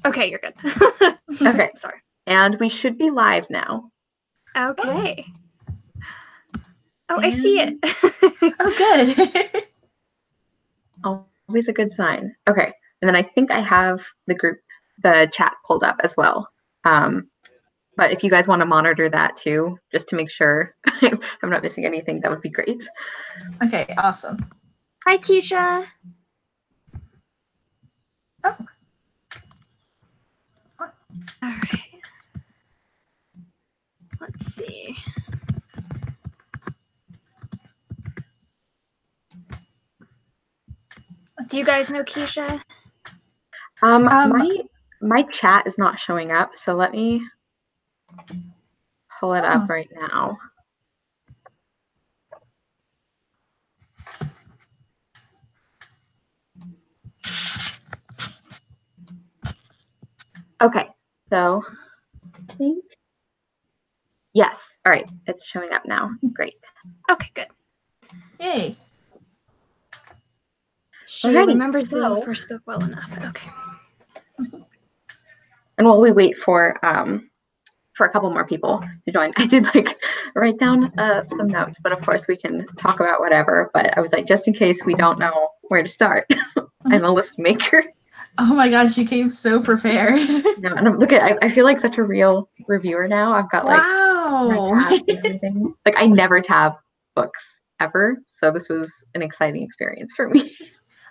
Okay, you're good. Okay. Sorry. And we should be live now. Okay. Oh, I see it. Oh, good. Always a good sign. Okay. And then I think I have the chat pulled up as well. But if you guys want to monitor that too, just to make sure I'm not missing anything, that would be great. Okay, awesome. Hi, Keisha. Oh. All right. Let's see. Do you guys know Keisha? My chat is not showing up, so let me pull it up right now. Okay, so I think yes. All right, it's showing up now. Great. Okay, good. Yay. She remembers the first book well enough. Okay. And while we wait for a couple more people to join, I did write down some notes, but of course we can talk about whatever. But I was like, just in case we don't know where to start, I'm a list maker. Oh my gosh, you came so prepared. No, and I feel like such a real reviewer now. I've got wow. my tabs and everything. I never tab books ever, so this was an exciting experience for me.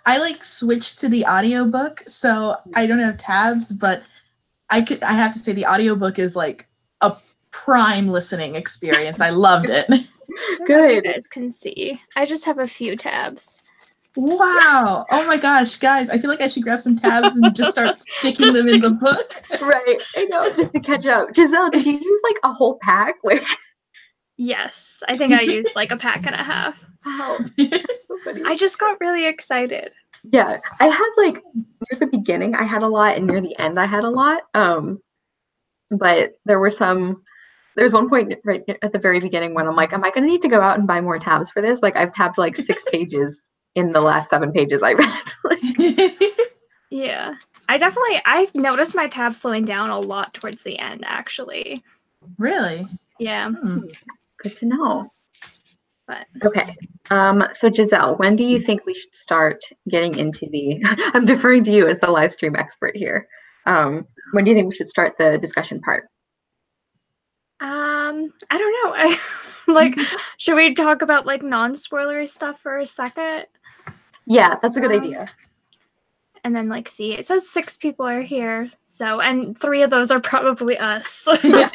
I switched to the audiobook, so I don't have tabs, but I have to say the audiobook is a prime listening experience. I loved it. Good. You guys can see. I just have a few tabs. Wow. Oh my gosh, guys. I feel like I should grab some tabs and just start sticking them in the book. Right. I know, just to catch up. Giselle, did you use a whole pack? Yes. I think I used a pack and a half. Wow. So funny. I just got really excited. Yeah. I had near the beginning I had a lot and near the end I had a lot. But there was one point right at the very beginning when I'm like, am I gonna need to go out and buy more tabs for this? I've tabbed 6 pages in the last 7 pages I read. Yeah. I noticed my tabs slowing down a lot towards the end, actually. Really? Yeah. Good to know. But okay. So Giselle, when do you think we should start getting into I'm deferring to you as the live stream expert here. When do you think we should start the discussion part? I don't know. Should we talk about non-spoilery stuff for a second? Yeah, that's a good idea. And then see, it says 6 people are here, and 3 of those are probably us. So 3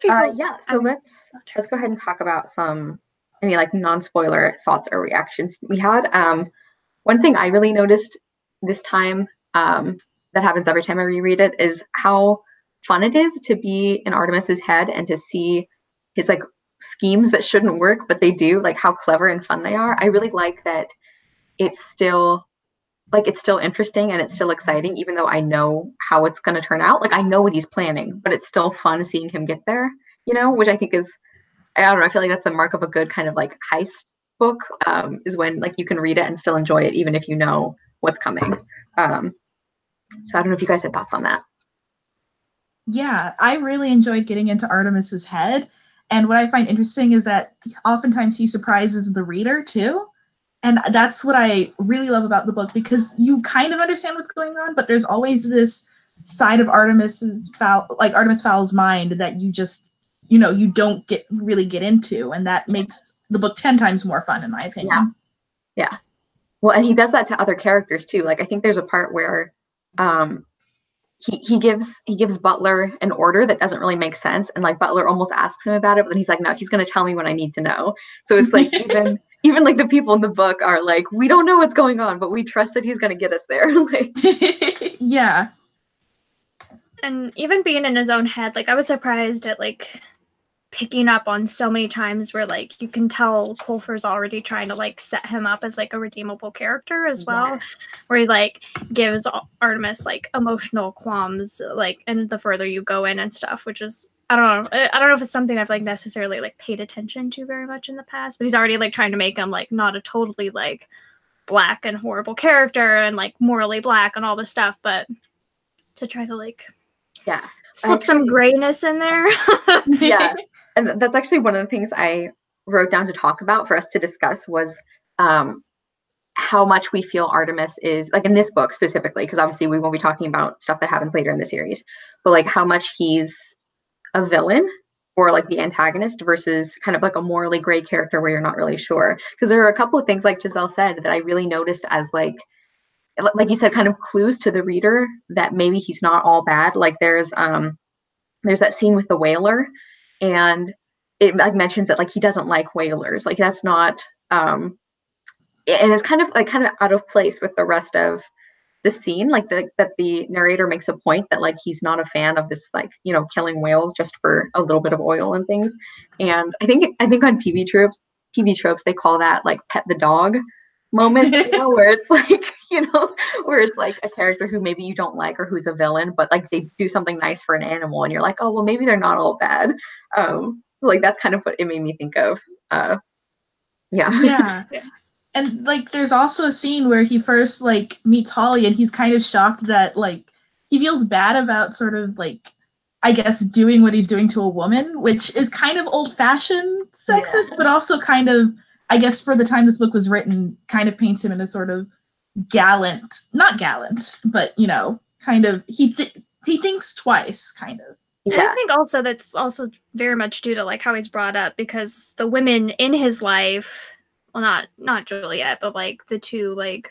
people. Yeah, so let's go ahead and talk about any non-spoiler thoughts or reactions we had. One thing I really noticed this time, that happens every time I reread it, is how fun it is to be in Artemis's head and to see his schemes that shouldn't work, but they do, how clever and fun they are. I really like that it's still interesting and it's still exciting, even though I know how it's going to turn out. I know what he's planning, but it's still fun seeing him get there, which I think is, I don't know, I feel like that's the mark of a good kind of heist book, is when you can read it and still enjoy it, even if you know what's coming. So I don't know if you guys had thoughts on that. Yeah, I really enjoyed getting into Artemis's head. And what I find interesting is that oftentimes he surprises the reader too. And that's what I really love about the book, because you kind of understand what's going on, but there's always this side of Artemis Fowl's mind that you just, you don't really get into. And that makes the book 10 times more fun, in my opinion. Yeah. Well, and he does that to other characters too. I think there's a part where he gives Butler an order that doesn't really make sense, and Butler almost asks him about it, but then he's like, no, he's going to tell me what I need to know. So it's even the people in the book are we don't know what's going on, but we trust that he's going to get us there. Yeah. And even being in his own head, I was surprised at picking up on so many times where you can tell Colfer's already trying to set him up as a redeemable character as well. Yes. Where he gives Artemis emotional qualms and the further you go in and stuff, which is, I don't know if it's something I've necessarily paid attention to very much in the past, but he's already trying to make him not a totally black and horrible character and like morally black and all this stuff, but to try to like slip some grayness in there. Yeah. And that's actually one of the things I wrote down to talk about for us to discuss was how much we feel Artemis is, like in this book specifically, because obviously we won't be talking about stuff that happens later in the series, but like how much he's a villain or like the antagonist versus kind of like a morally gray character where you're not really sure. Because there are a couple of things, like Giselle said, that I really noticed as like you said, kind of clues to the reader that maybe he's not all bad. Like there's that scene with the whaler, and it like mentions that like he doesn't like whalers. Like that's not and it's kind of out of place with the rest of the scene, like that the narrator makes a point that like he's not a fan of this, like, you know, killing whales just for a little bit of oil and things. And I think on TV tropes they call that like pet the dog moment, you know, where it's like, you know, where it's like a character who maybe you don't like or who's a villain, but like they do something nice for an animal and you're like, oh well, maybe they're not all bad. So like that's kind of what it made me think of. Yeah. And like there's also a scene where he first like meets Holly and he's kind of shocked that like he feels bad about sort of like, I guess, doing what he's doing to a woman, which is kind of old-fashioned sexist, but also kind of, I guess for the time this book was written, kind of paints him in a sort of not gallant, but, you know, kind of, he thinks twice, kind of. Yeah. I think also that's also very much due to like how he's brought up, because the women in his life, well, not Juliet, but like the two, like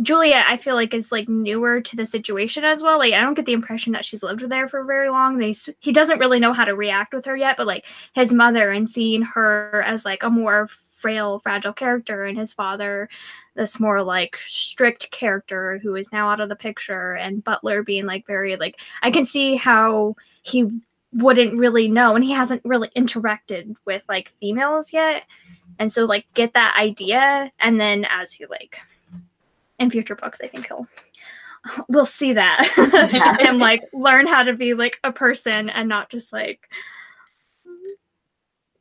Juliet, I feel like is like newer to the situation as well. Like I don't get the impression that she's lived there for very long. He doesn't really know how to react with her yet, but like his mother and seeing her as like a more frail, fragile character, and his father, this more like strict character who is now out of the picture, and Butler being like very like, I can see how he wouldn't really know, and he hasn't really interacted with like females yet. And so like get that idea, and then as he like in future books, I think we'll see that and like learn how to be like a person and not just like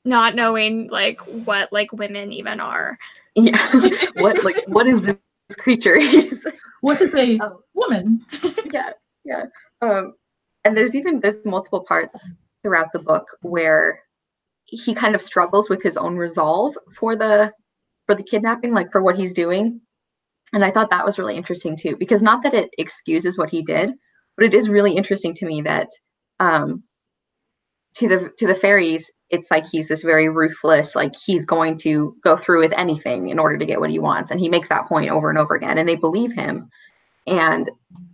not knowing like what like women even are. Yeah. what is this creature? What is a woman? Yeah. And there's multiple parts throughout the book where he kind of struggles with his own resolve for the kidnapping, like for what he's doing. And I thought that was really interesting too, because not that it excuses what he did, but it is really interesting to me that to the fairies, it's like he's this very ruthless, like he's going to go through with anything in order to get what he wants. And he makes that point over and over again, and they believe him. And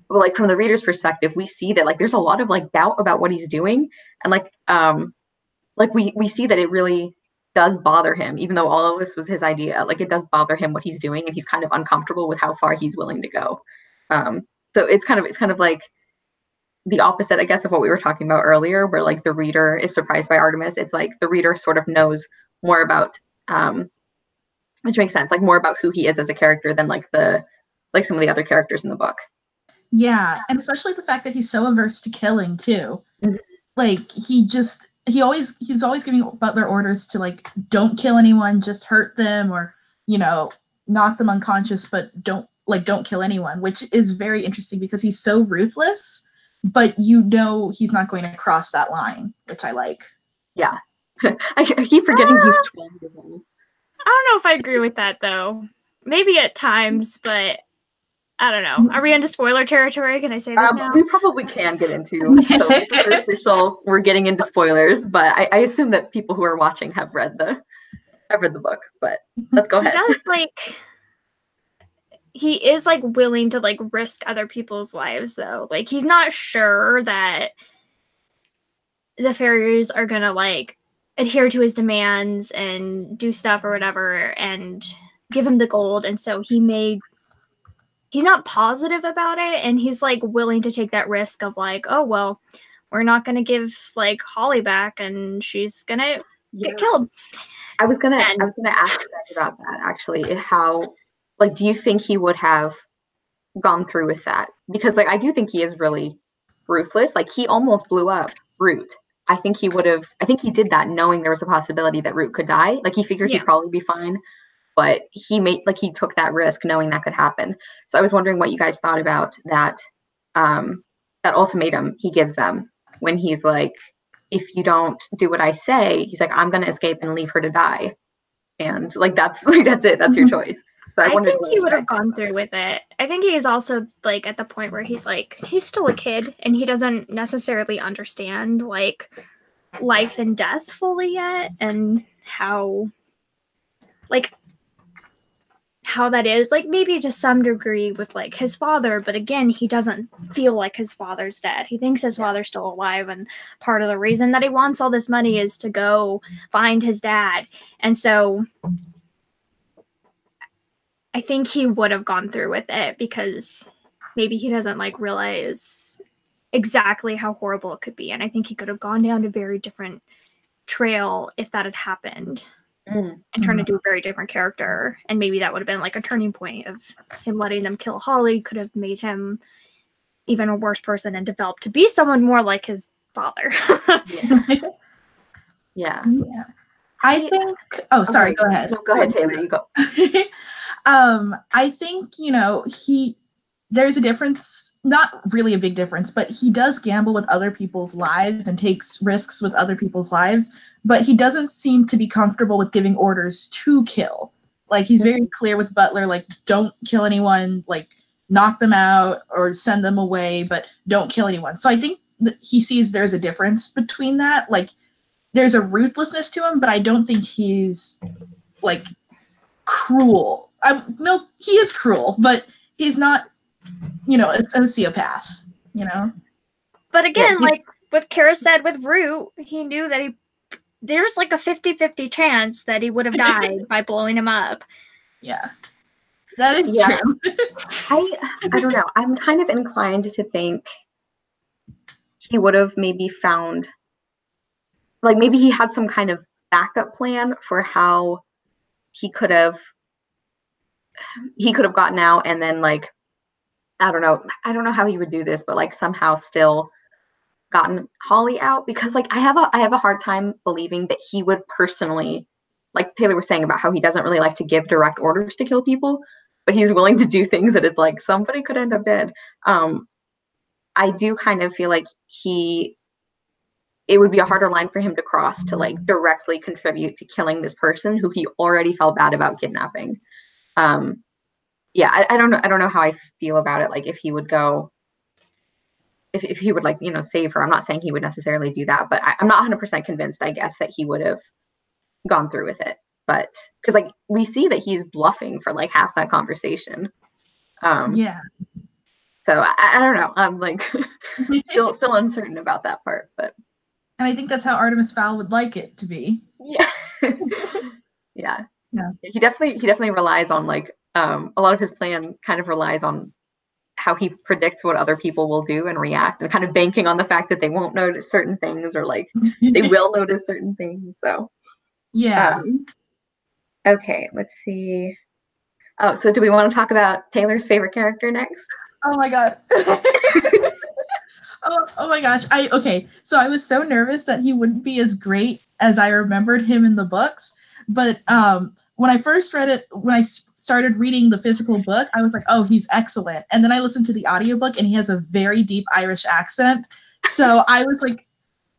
like from the reader's perspective, we see that like there's a lot of like doubt about what he's doing, and like we see that it really does bother him, even though all of this was his idea. Like it does bother him what he's doing, and he's kind of uncomfortable with how far he's willing to go. So it's kind of like the opposite, I guess, of what we were talking about earlier, where like the reader is surprised by Artemis. It's like the reader sort of knows more about, which makes sense, like more about who he is as a character than like some of the other characters in the book. Yeah, and especially the fact that he's so averse to killing too. Mm-hmm. Like he's always giving Butler orders to like don't kill anyone, just hurt them, or you know, knock them unconscious, but don't kill anyone, which is very interesting because he's so ruthless, but you know he's not going to cross that line, which I like. Yeah. I keep forgetting he's 12 years old. I don't know if I agree with that though. Maybe at times, but I don't know. Are we into spoiler territory? Can I say this now? We probably can get into. So it's official. We're getting into spoilers, but I assume that people who are watching have read the book. But let's go ahead. He is like willing to like risk other people's lives though. Like he's not sure that the fairies are gonna like adhere to his demands and do stuff or whatever and give him the gold, and so he's not positive about it, and he's like willing to take that risk of like, oh well, we're not gonna give like Holly back and she's gonna get killed. I was gonna ask you guys about that actually. How, like, do you think he would have gone through with that? Because like I do think he is really ruthless. Like he almost blew up Root. I think he did that knowing there was a possibility that Root could die. Like he figured he'd probably be fine. but he took that risk knowing that could happen. So I was wondering what you guys thought about that, that ultimatum he gives them when he's like, if you don't do what I say, he's like, I'm going to escape and leave her to die. And like, that's it. That's your choice. So I think he would have gone through with it. I think he is also like at the point where he's like, he's still a kid and he doesn't necessarily understand like life and death fully yet, and how that is, like, maybe to some degree with like his father, but again, he doesn't feel like his father's dead. He thinks his father's still alive, and part of the reason that he wants all this money is to go find his dad. And so I think he would have gone through with it because maybe he doesn't like realize exactly how horrible it could be. And I think he could have gone down a very different trail if that had happened, and turned into a very different character. And maybe that would have been like a turning point of him letting them kill Holly could have made him even a worse person and developed to be someone more like his father. Yeah. I think, sorry, go ahead. No, go ahead, Taylor, you go. I think, there's a difference, not really a big difference, but he does gamble with other people's lives and takes risks with other people's lives, but he doesn't seem to be comfortable with giving orders to kill. Like, he's very clear with Butler, like, don't kill anyone, like, knock them out or send them away, but don't kill anyone. So I think that he sees there's a difference between that. Like, there's a ruthlessness to him, but I don't think he's, like, cruel. No, he is cruel, but he's not, a sociopath, But again, like what Cara said with Root, he knew that there's like a 50-50 chance that he would have died by blowing him up. Yeah. That is true. I don't know. I'm kind of inclined to think he would have maybe found, like, maybe he had some kind of backup plan for how he could have gotten out, and then, like, I don't know how he would do this, but like somehow still gotten Holly out, because like I have a hard time believing that he would personally, like Taylor was saying about how he doesn't really like to give direct orders to kill people, but he's willing to do things that it's like somebody could end up dead. I do kind of feel like it would be a harder line for him to cross to like directly contribute to killing this person who he already felt bad about kidnapping. I don't know how I feel about it. Like if he would go, if he would like, save her. I'm not saying he would necessarily do that, but I'm not 100% convinced, I guess, that he would have gone through with it. But because like we see that he's bluffing for like half that conversation. So I don't know. I'm like still uncertain about that part, but. And I think that's how Artemis Fowl would like it to be. Yeah. Yeah. He definitely relies on like, a lot of his plan kind of relies on how he predicts what other people will do and react, and kind of banking on the fact that they won't notice certain things, or like they will notice certain things. So okay, let's see. Oh, so do we want to talk about Taylor's favorite character next? Oh my god. oh my gosh. So I was so nervous that he wouldn't be as great as I remembered him in the books, but when I first read it, when I started reading the physical book, I was like, oh, he's excellent. And then I listened to the audiobook, and he has a very deep Irish accent. So I was like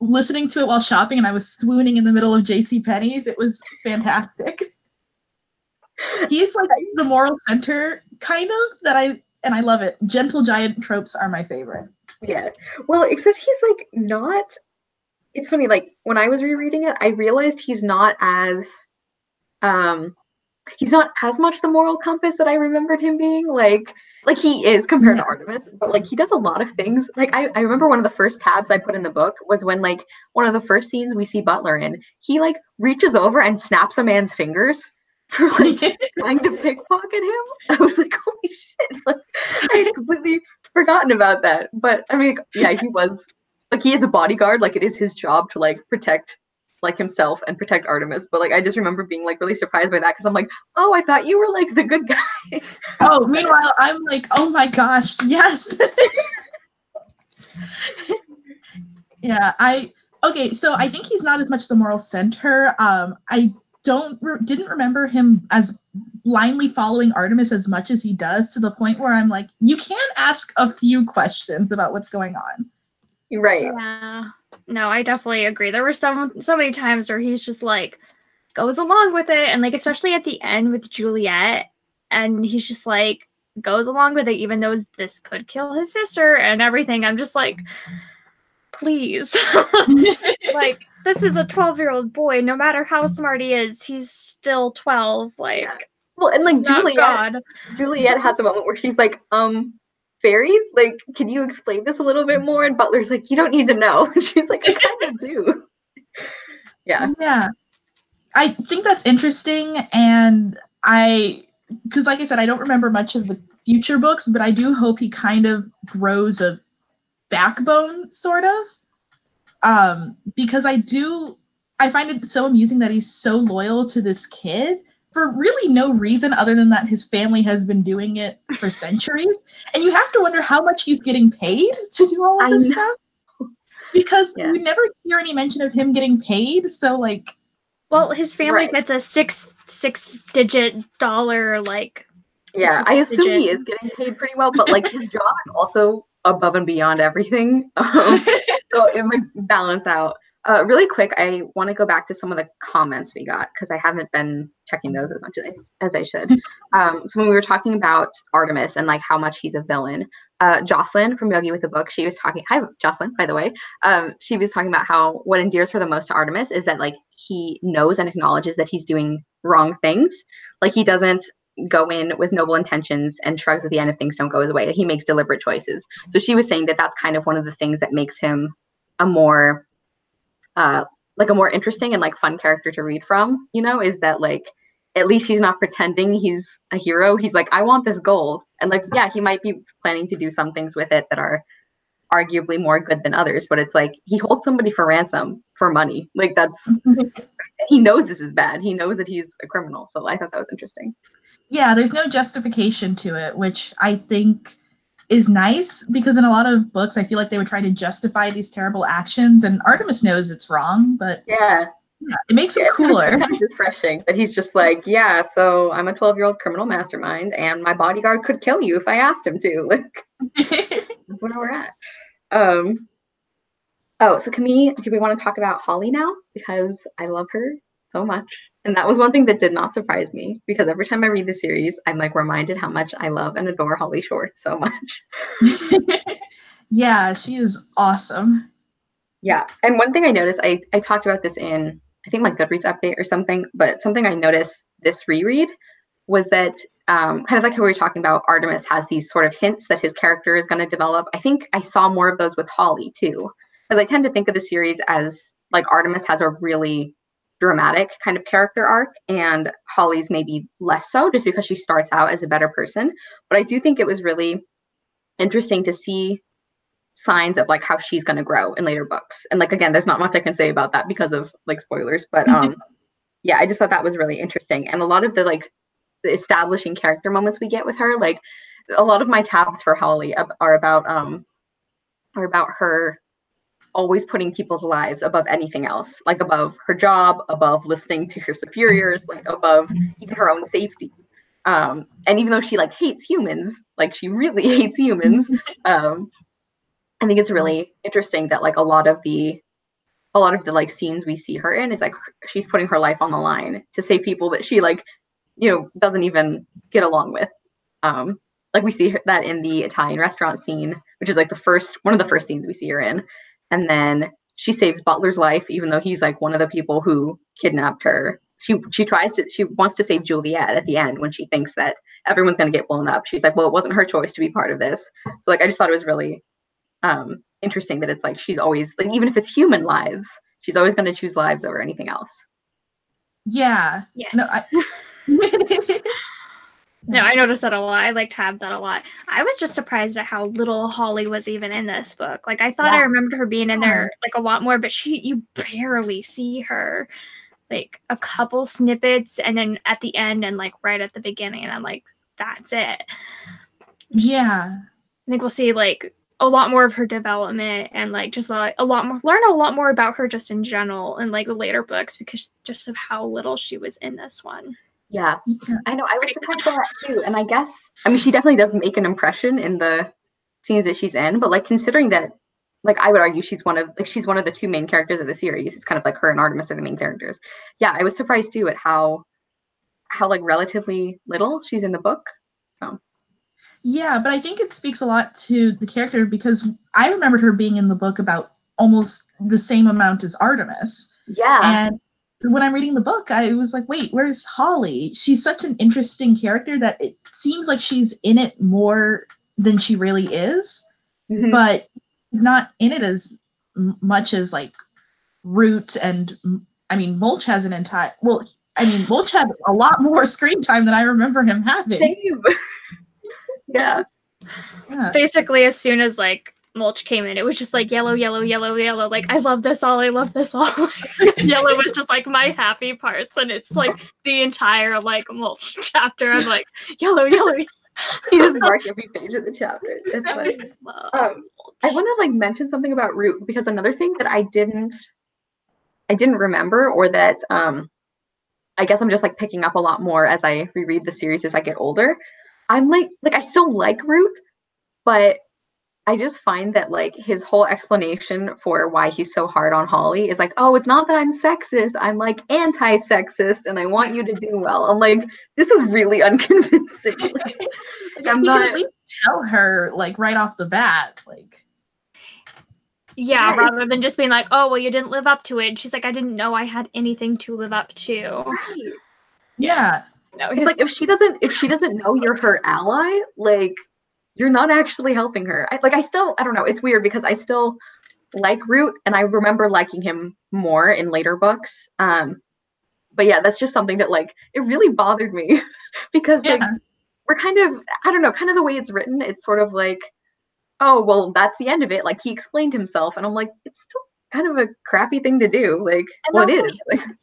listening to it while shopping, and I was swooning in the middle of JCPenney's. It was fantastic. He's like the moral center, kind of, I love it. Gentle giant tropes are my favorite. Yeah. Well, except he's like not, it's funny, like when I was rereading it, I realized he's not as much the moral compass that I remembered him being. Like he is compared to Artemis, but like he does a lot of things. Like I remember one of the first tabs I put in the book was when like one of the first scenes we see Butler in, he like reaches over and snaps a man's fingers for like trying to pickpocket him. I was like, holy shit. Like, I had completely forgotten about that. But I mean, yeah, he was like, he is a bodyguard. Like it is his job to like protect like himself and protect Artemis, but like I just remember being like really surprised by that, because I'm like, oh, I thought you were like the good guy. Oh, meanwhile I'm like, oh my gosh, yes. So I think he's not as much the moral center. I didn't remember him as blindly following Artemis as much as he does, to the point where I'm like, you can ask a few questions about what's going on. Right. Yeah. No, I definitely agree. There were so many times where he's just like goes along with it, and like especially at the end with Juliet, and he's just like goes along with it even though this could kill his sister and everything. I'm just like, please. Like, this is a 12-year-old boy. No matter how smart he is, he's still 12. Like, well, and like Juliet has a moment where she's like, fairies? Like, can you explain this a little bit more? And Butler's like, you don't need to know. And she's like, I kind of do. Yeah. Yeah. I think that's interesting. And because like I said, I don't remember much of the future books, but I do hope he kind of grows a backbone, sort of. Because I find it so amusing that he's so loyal to this kid for really no reason other than that his family has been doing it for centuries. And you have to wonder how much he's getting paid to do all of this stuff. Because we never hear any mention of him getting paid. So, like... Well, his family gets a six-digit dollar, like... Yeah, I assume he is getting paid pretty well, but, like, his job is also above and beyond everything. So it might balance out. Really quick, I want to go back to some of the comments we got because I haven't been checking those as much as I should. So when we were talking about Artemis and like how much he's a villain, Jocelyn from Yogi with the Book, she was talking. Hi, Jocelyn, by the way. She was talking about how what endears her the most to Artemis is that like he knows and acknowledges that he's doing wrong things. Like he doesn't go in with noble intentions and shrugs at the end if things don't go his way. He makes deliberate choices. So she was saying that that's kind of one of the things that makes him a more interesting and like fun character to read from, you know, is that like at least he's not pretending he's a hero. He's like, I want this gold. And like, yeah, he might be planning to do some things with it that are arguably more good than others, but it's like he holds somebody for ransom for money. Like that's he knows this is bad. He knows that he's a criminal. So I thought that was interesting. Yeah, there's no justification to it, which I think is nice because in a lot of books, I feel like they would try to justify these terrible actions, and Artemis knows it's wrong, but yeah it makes him cooler. It's kind of refreshing that he's just like, yeah, so I'm a 12-year-old criminal mastermind, and my bodyguard could kill you if I asked him to. Like, that's where we're at. Oh, so do we want to talk about Holly now? Because I love her so much. And that was one thing that did not surprise me, because every time I read the series, I'm like reminded how much I love and adore Holly Short so much. Yeah, she is awesome. Yeah. And one thing I noticed, I talked about this in, I think my Goodreads update or something, but something I noticed this reread was that kind of like how we were talking about, Artemis has these sort of hints that his character is going to develop. I think I saw more of those with Holly too, because I tend to think of the series as like Artemis has a really dramatic kind of character arc and Holly's maybe less so just because she starts out as a better person. But I do think it was really interesting to see signs of like how she's going to grow in later books. And like, again, there's not much I can say about that because of like spoilers, but yeah, I just thought that was really interesting. And a lot of the like the establishing character moments we get with her, like a lot of my tabs for Holly are about her always putting people's lives above anything else, like above her job, above listening to her superiors, like above even her own safety. And even though she like hates humans, like she really hates humans, I think it's really interesting that like a lot of the like scenes we see her in is like she's putting her life on the line to save people that she like, you know, doesn't even get along with. Like we see that in the Italian restaurant scene, which is like one of the first scenes we see her in. And then she saves Butler's life, even though he's like one of the people who kidnapped her. She wants to save Juliet at the end when she thinks that everyone's going to get blown up. She's like, well, it wasn't her choice to be part of this. So like, I just thought it was really interesting that it's like, she's always like, even if it's human lives, she's always going to choose lives over anything else. Yeah. Yes. No, No, I noticed that a lot. I like tabbed that a lot. I was just surprised at how little Holly was even in this book. Like I thought I remembered her being in there like a lot more, but you barely see her. Like a couple snippets and then at the end and like right at the beginning, and I'm like, that's it. Yeah. I think we'll see like a lot more of her development and like just like learn a lot more about her just in general in like the later books because just of how little she was in this one. Yeah. Yeah. I know. I was surprised by that too. And I guess, I mean, she definitely does make an impression in the scenes that she's in, but like considering that, like I would argue she's one of the two main characters of the series. It's kind of like her and Artemis are the main characters. Yeah, I was surprised too at how like relatively little she's in the book. So Yeah, but I think it speaks a lot to the character because I remembered her being in the book about almost the same amount as Artemis. yeah. And when I'm reading the book, I was like, wait, where's Holly? She's such an interesting character that it seems like she's in it more than she really is, but not in it as much as like Root and, I mean, Mulch has an entire, well, I mean, Mulch had a lot more screen time than I remember him having. Same. Yeah. Basically, as soon as like Mulch came in, it was just like yellow, yellow, yellow, yellow. Like, I love this all. I love this all. Yellow was just like my happy parts, and it's like the entire like Mulch chapter. I'm like yellow, yellow. He just marked every page of the chapter. It's funny. I want to like mention something about Root because another thing that I didn't remember, or that I guess I'm just like picking up a lot more as I reread the series as I get older. I'm like I still like Root, but I just find that like his whole explanation for why he's so hard on Holly is like, oh, it's not that I'm sexist. I'm like anti-sexist and I want you to do well. I'm like, this is really unconvincing. Like, I'm not. At least tell her like right off the bat, like. Yeah, rather than just being like, oh, well, you didn't live up to it. And she's like, I didn't know I had anything to live up to. Right. Yeah. No, it's like if she doesn't know you're her ally, like you're not actually helping her. I don't know. It's weird because I still like Root and I remember liking him more in later books. But yeah, that's just something that like it really bothered me because like we're kind of, I don't know, kind of the way it's written. It's sort of like, oh, well, that's the end of it. Like he explained himself and I'm like, it's still kind of a crappy thing to do. Like, what is?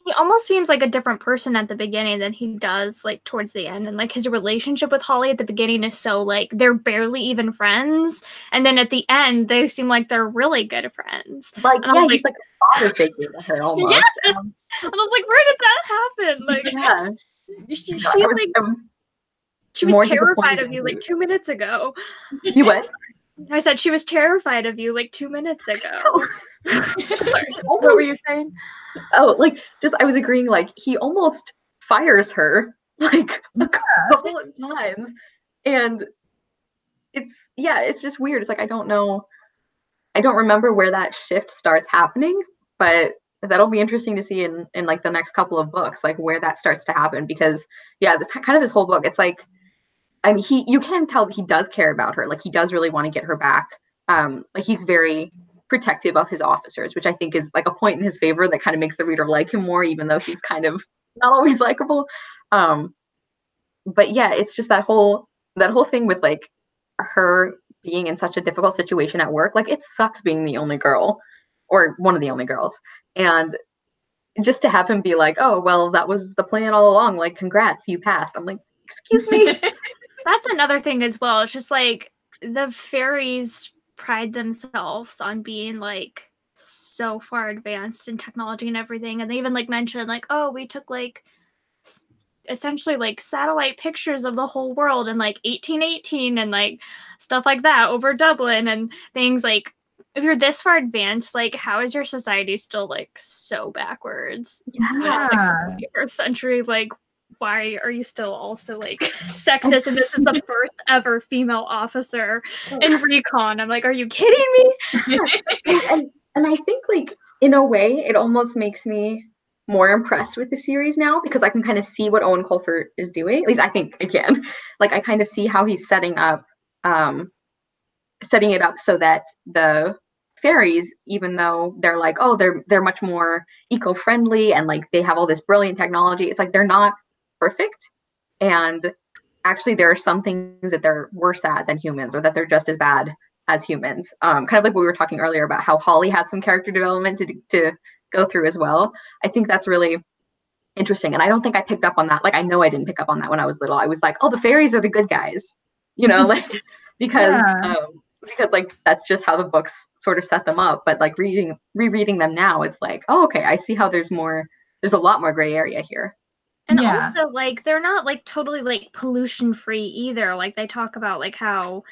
He almost seems like a different person at the beginning than he does like towards the end. And like his relationship with Holly at the beginning is so like they're barely even friends. And then at the end, they seem like they're really good friends. Like, yeah, he's like a father figure to her almost. Yes! And I was like, where did that happen? Like, yeah. She was terrified of you like 2 minutes ago. You what? I said she was terrified of you like 2 minutes ago. What were you saying? Oh, like just I was agreeing. Like he almost fires her like a couple of times, and it's just weird. It's like I don't remember where that shift starts happening, but that'll be interesting to see in like the next couple of books, like where that starts to happen. Because yeah, kind of this whole book, it's like. I mean, you can tell that he does care about her. Like he does really want to get her back. Like he's very protective of his officers, which I think is like a point in his favor that kind of makes the reader like him more, even though he's kind of not always likable. But yeah, it's just that whole thing with like her being in such a difficult situation at work. Like it sucks being the only girl or one of the only girls. And just to have him be like, oh, well, that was the plan all along. Like, congrats, you passed. I'm like, excuse me. That's another thing as well. It's just like the fairies pride themselves on being like so far advanced in technology and everything. And they even like mentioned like, oh, we took like essentially like satellite pictures of the whole world in like 1818 and like stuff like that over Dublin and things. Like if you're this far advanced, like how is your society still like so backwards? Yeah. Like, 21st century, like why are you still also like sexist? And this is the first ever female officer in recon. I'm like, are you kidding me? and I think like in a way it almost makes me more impressed with the series now because I can kind of see what Eoin Colfer is doing. At least I think I can. Like I kind of see how he's setting it up so that the fairies, even though they're like, oh, they're much more eco-friendly and like they have all this brilliant technology, it's like they're not perfect, and actually there are some things that they're worse at than humans, or that they're just as bad as humans. Kind of like what we were talking earlier about how Holly has some character development to go through as well. I think that's really interesting, and I don't think I picked up on that. Like I know I didn't pick up on that when I was little. I was like, oh, the fairies are the good guys, you know, like because like that's just how the books sort of set them up. But like rereading them now, it's like, oh, okay, I see how there's a lot more gray area here. And Yeah. also, like, they're not, like, totally, like, pollution-free either. Like, they talk about, like, how,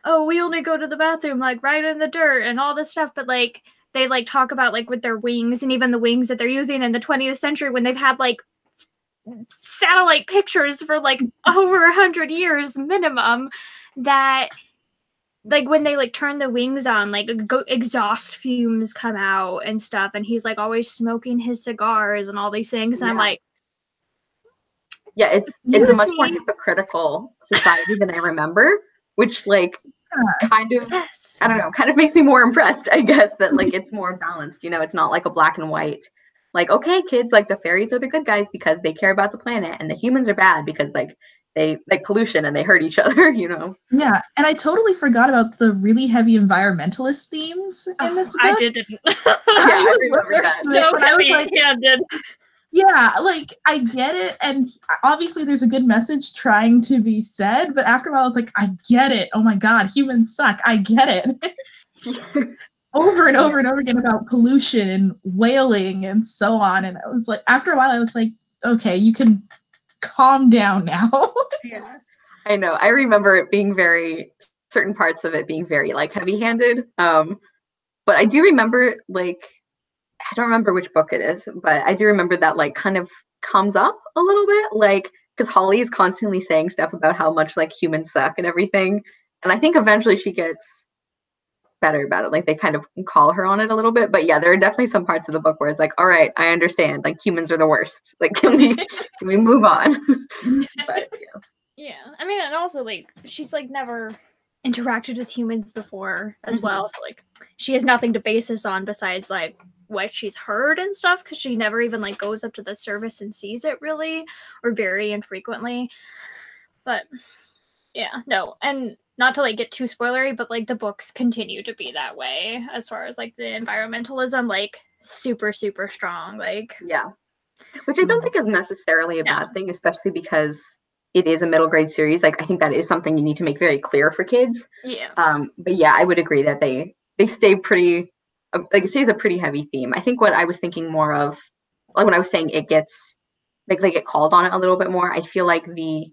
oh, we only go to the bathroom, like, right in the dirt and all this stuff. But, like, they, like, talk about, like, with their wings and even the wings that they're using in the 20th century when they've had, like, satellite pictures for, like, over 100 years minimum, that, like, when they, like, turn the wings on, like, exhaust fumes come out and stuff. And he's, like, always smoking his cigars and all these things. And I'm like, yeah, it's a much more hypocritical society than I remember, which, like, kind of, I don't know, kind of makes me more impressed, I guess, that, like, it's more balanced, you know, it's not like a black and white, like, okay, kids, like, the fairies are the good guys because they care about the planet, and the humans are bad because, like, they like pollution and they hurt each other, you know? Yeah, and I totally forgot about the really heavy environmentalist themes in this book. I didn't. I remember that. So heavy-handed. Yeah, like, I get it, and obviously there's a good message trying to be said, but after a while I was like, I get it. Oh my god, humans suck. I get it. Over and over and over again about pollution and whaling and so on. And I was like, after a while I was like, okay, you can calm down now. Yeah, I know. I remember it being certain parts of it being very, like, heavy-handed. But I do remember, like, I don't remember which book it is, but I do remember that, like, kind of comes up a little bit, like, because Holly is constantly saying stuff about how much, like, humans suck and everything. And I think eventually she gets better about it. Like, they kind of call her on it a little bit. But yeah, there are definitely some parts of the book where it's like, all right, I understand. Like, humans are the worst. Like, can we move on? But yeah. Yeah. I mean, and also, like, she's, like, never interacted with humans before as well. So, like, she has nothing to base this on besides, like, what she's heard and stuff, because she never even, like, goes up to the surface and sees it really, or very infrequently. But yeah, no, and not to, like, get too spoilery, but, like, the books continue to be that way as far as, like, the environmentalism, like, super strong, like, yeah, which I don't think is necessarily a bad thing, especially because it is a middle grade series. Like, I think that is something you need to make very clear for kids. Yeah. But yeah, I would agree that they stay pretty, like, it stays a pretty heavy theme. I think what I was thinking more of, like, when I was saying it gets, like, they get called on it a little bit more, I feel like the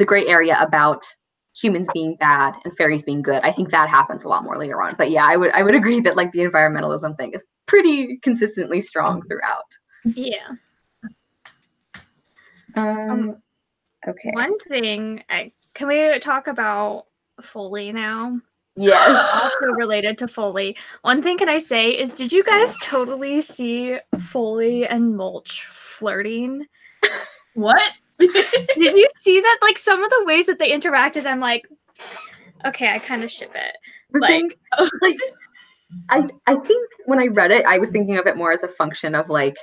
gray area about humans being bad and fairies being good, I think that happens a lot more later on. But yeah, I would agree that, like, the environmentalism thing is pretty consistently strong throughout. Yeah. Okay. One thing, can we talk about Foley now? Yes. Also related to Foley. One thing can I say is, did you guys totally see Foley and Mulch flirting? What? Did you see that? Like, some of the ways that they interacted, I'm like, okay, I kind of ship it. Like, I think when I read it, I was thinking of it more as a function of, like,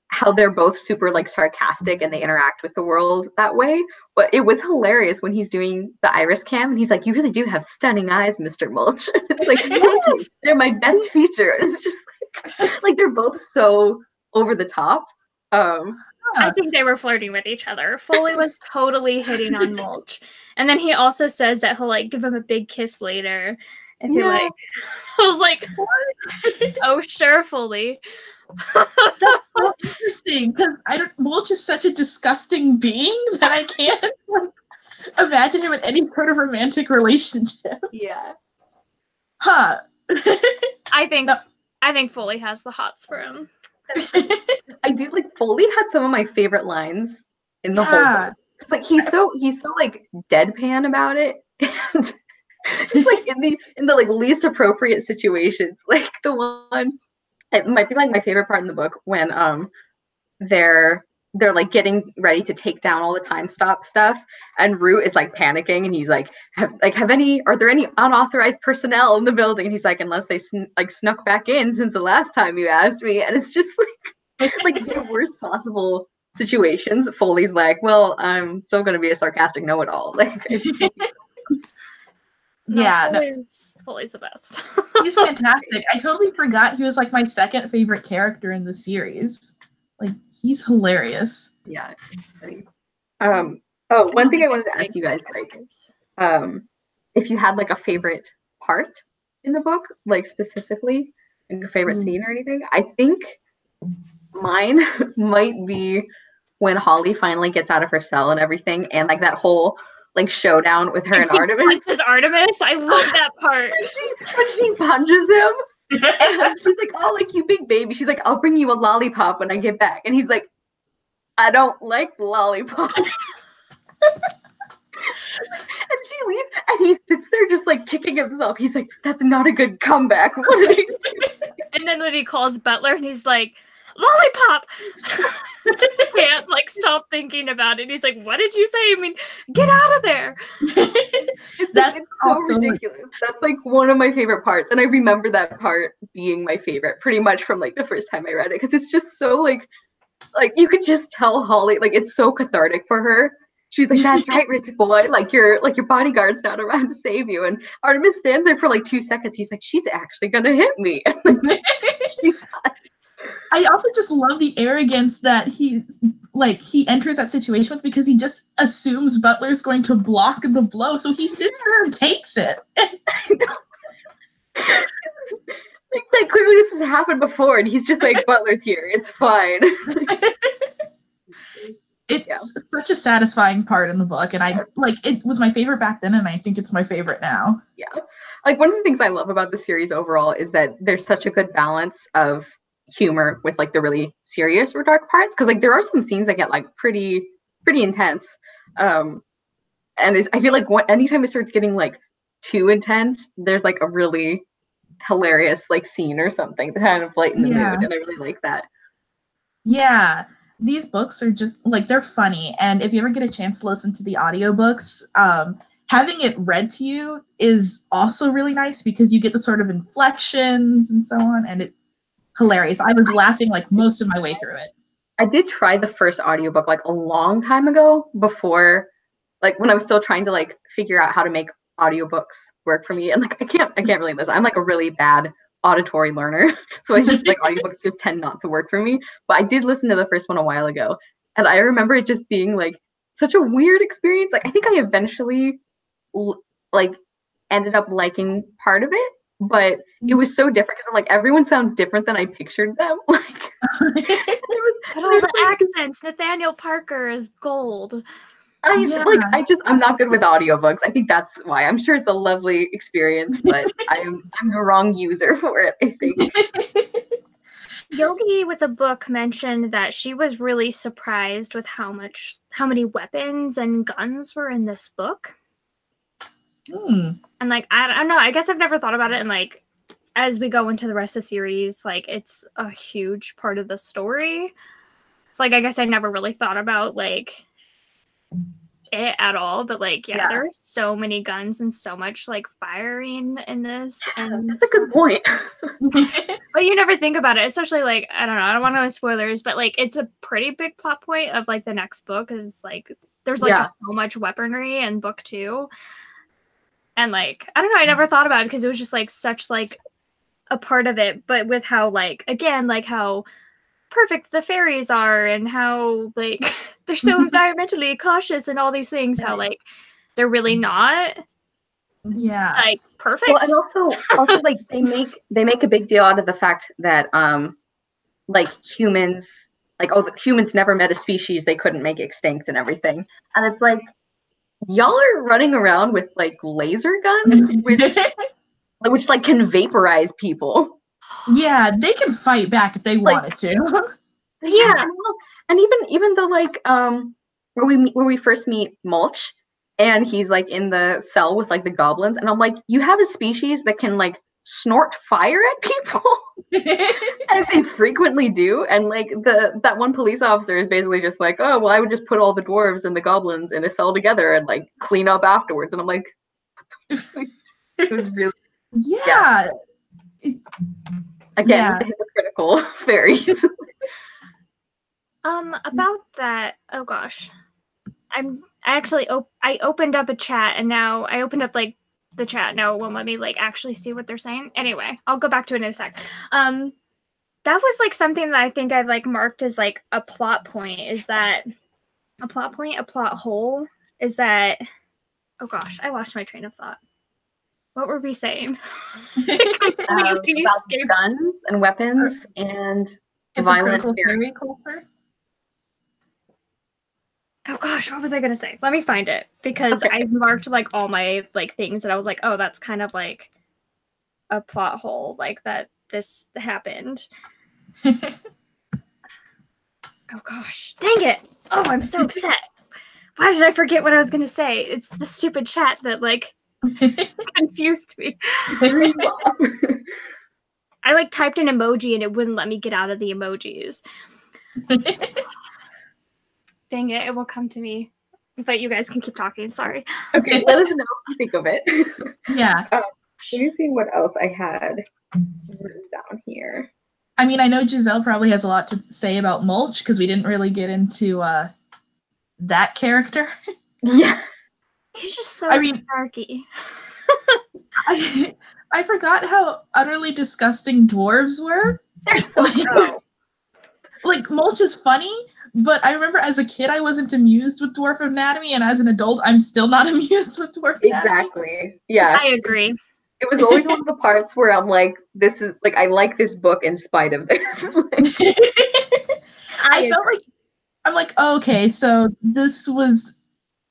how they're both super, like, sarcastic and they interact with the world that way. But it was hilarious when he's doing the iris cam and he's like, you really do have stunning eyes, Mr. Mulch. It's like, thank you. They're my best feature. And it's just like they're both so over the top. I think they were flirting with each other. Foley was totally hitting on Mulch. And then he also says that he'll, like, give him a big kiss later. If he, like, I was like, oh, sure, Foley. That's so interesting, because Mulch is such a disgusting being that I can't, like, imagine him in any sort of romantic relationship. Yeah. Huh. I think Foley has the hots for him. I do, like, Foley had some of my favorite lines in the whole book. It's like he's so like deadpan about it. And it's like in the like least appropriate situations. Like the one, it might be like my favorite part in the book when they're like getting ready to take down all the time stop stuff, and Root is like panicking, and he's like, are there any unauthorized personnel in the building? And he's like, unless they snuck back in since the last time you asked me. And it's just like the worst possible situations. Foley's like, well, I'm still going to be a sarcastic know-it-all. Like, Foley's the best. He's fantastic. I totally forgot he was, like, my second favorite character in the series. Like, he's hilarious. Yeah. One thing I wanted to ask you guys, like, if you had, like, a favorite part in the book, like, specifically, like a favorite scene or anything. I think Mine might be when Holly finally gets out of her cell and everything, and like that whole like showdown with her and Artemis. Punches Artemis. I love that part. when she punches him, and she's like, "Oh, like you big baby." She's like, "I'll bring you a lollipop when I get back," and he's like, "I don't like lollipops." And she leaves, and he sits there just like kicking himself. He's like, "That's not a good comeback." What did he do? And then when he calls Butler, and he's like, "Lollipop!" Can't like stop thinking about it. He's like, "What did you say? I mean, get out of there!" It's so ridiculous. That's like one of my favorite parts, and I remember that part being my favorite pretty much from like the first time I read it, because it's just so like you could just tell Holly, like, it's so cathartic for her. She's like, "That's right, rich boy. Like your bodyguard's not around to save you." And Artemis stands there for like 2 seconds. He's like, "She's actually gonna hit me." She does. I also just love the arrogance that he enters that situation with, because he just assumes Butler's going to block the blow, so he sits there and takes it. Like clearly this has happened before, and he's just like, "Butler's here. It's fine." It's such a satisfying part in the book, and it was my favorite back then, and I think it's my favorite now. Yeah. Like one of the things I love about the series overall is that there's such a good balance of humor with like the really serious or dark parts, because like there are some scenes that get like pretty intense, and I feel like anytime it starts getting like too intense, there's like a really hilarious like scene or something to kind of lighten the mood, and I really like that. Yeah, these books are just like, they're funny, and if you ever get a chance to listen to the audiobooks, having it read to you is also really nice, because you get the sort of inflections and so on, and it's hilarious. I was laughing like most of my way through it. I did try the first audiobook like a long time ago, before, like when I was still trying to like figure out how to make audiobooks work for me, and like I can't really listen. I'm like a really bad auditory learner, so I just like audiobooks just tend not to work for me. But I did listen to the first one a while ago, and I remember it just being like such a weird experience. Like I think I eventually like ended up liking part of it, but it was so different because like everyone sounds different than I pictured them. Like but all the accents. Nathaniel Parker is gold. I'm not good with audiobooks. I think that's why. I'm sure it's a lovely experience, but I'm the wrong user for it, I think. Yogi with a book mentioned that she was really surprised with how many weapons and guns were in this book. And like I don't know, I guess I've never thought about it, and like as we go into the rest of the series, like it's a huge part of the story. So like I guess I never really thought about like it at all, but like there are so many guns and so much like firing in this, and that's a good point. But you never think about it, especially like I don't want to know spoilers, but like it's a pretty big plot point of like the next book is like there's like just so much weaponry in book 2. And like I don't know, I never thought about it because it was just like such like a part of it, but with how like again like how perfect the fairies are and how like they're so environmentally cautious and all these things, how like they're really not like perfect. Well, and also like they make a big deal out of the fact that like humans, like the humans never met a species they couldn't make extinct and everything, and it's like y'all are running around with like laser guns which like can vaporize people. Yeah, they can fight back if they wanted to. Yeah, and even though like where we first meet Mulch, and he's like in the cell with like the goblins, and I'm like, you have a species that can like snort fire at people, as they frequently do, and like that one police officer is basically just like, "Oh well, I would just put all the dwarves and the goblins in a cell together and like clean up afterwards," and I'm like, it was really again the hypocritical fairies. About that, oh gosh, I opened up a chat, and now I opened up like the chat. Now it won't let me like actually see what they're saying. Anyway, I'll go back to it in a sec. That was like something that I think I've like marked as like a plot point. Is that a plot point? A plot hole? Is that? Oh gosh, I lost my train of thought. What were we saying? About guns and weapons and violent Hypocritical fairy Colfer? Oh gosh, what was I gonna say? Let me find it because I marked like all my like things and I was like, oh, that's kind of like a plot hole, like that this happened. Oh gosh, dang it! Oh, I'm so upset. Why did I forget what I was gonna say? It's the stupid chat that like confused me. I like typed an emoji and it wouldn't let me get out of the emojis. Dang it, it will come to me. But you guys can keep talking, sorry. Okay, let us know if you think of it. Yeah. Let me see what else I had written down here. I mean, I know Giselle probably has a lot to say about Mulch because we didn't really get into that character. Yeah. He's just so snarky. I forgot how utterly disgusting dwarves were. They're so gross. Like, Mulch is funny, but I remember as a kid I wasn't amused with dwarf anatomy, and as an adult I'm still not amused with dwarf anatomy. Exactly. Yeah. I agree. It was always one of the parts where I'm like, this is like, I like this book in spite of this. I felt like, I'm like, oh, okay, so this was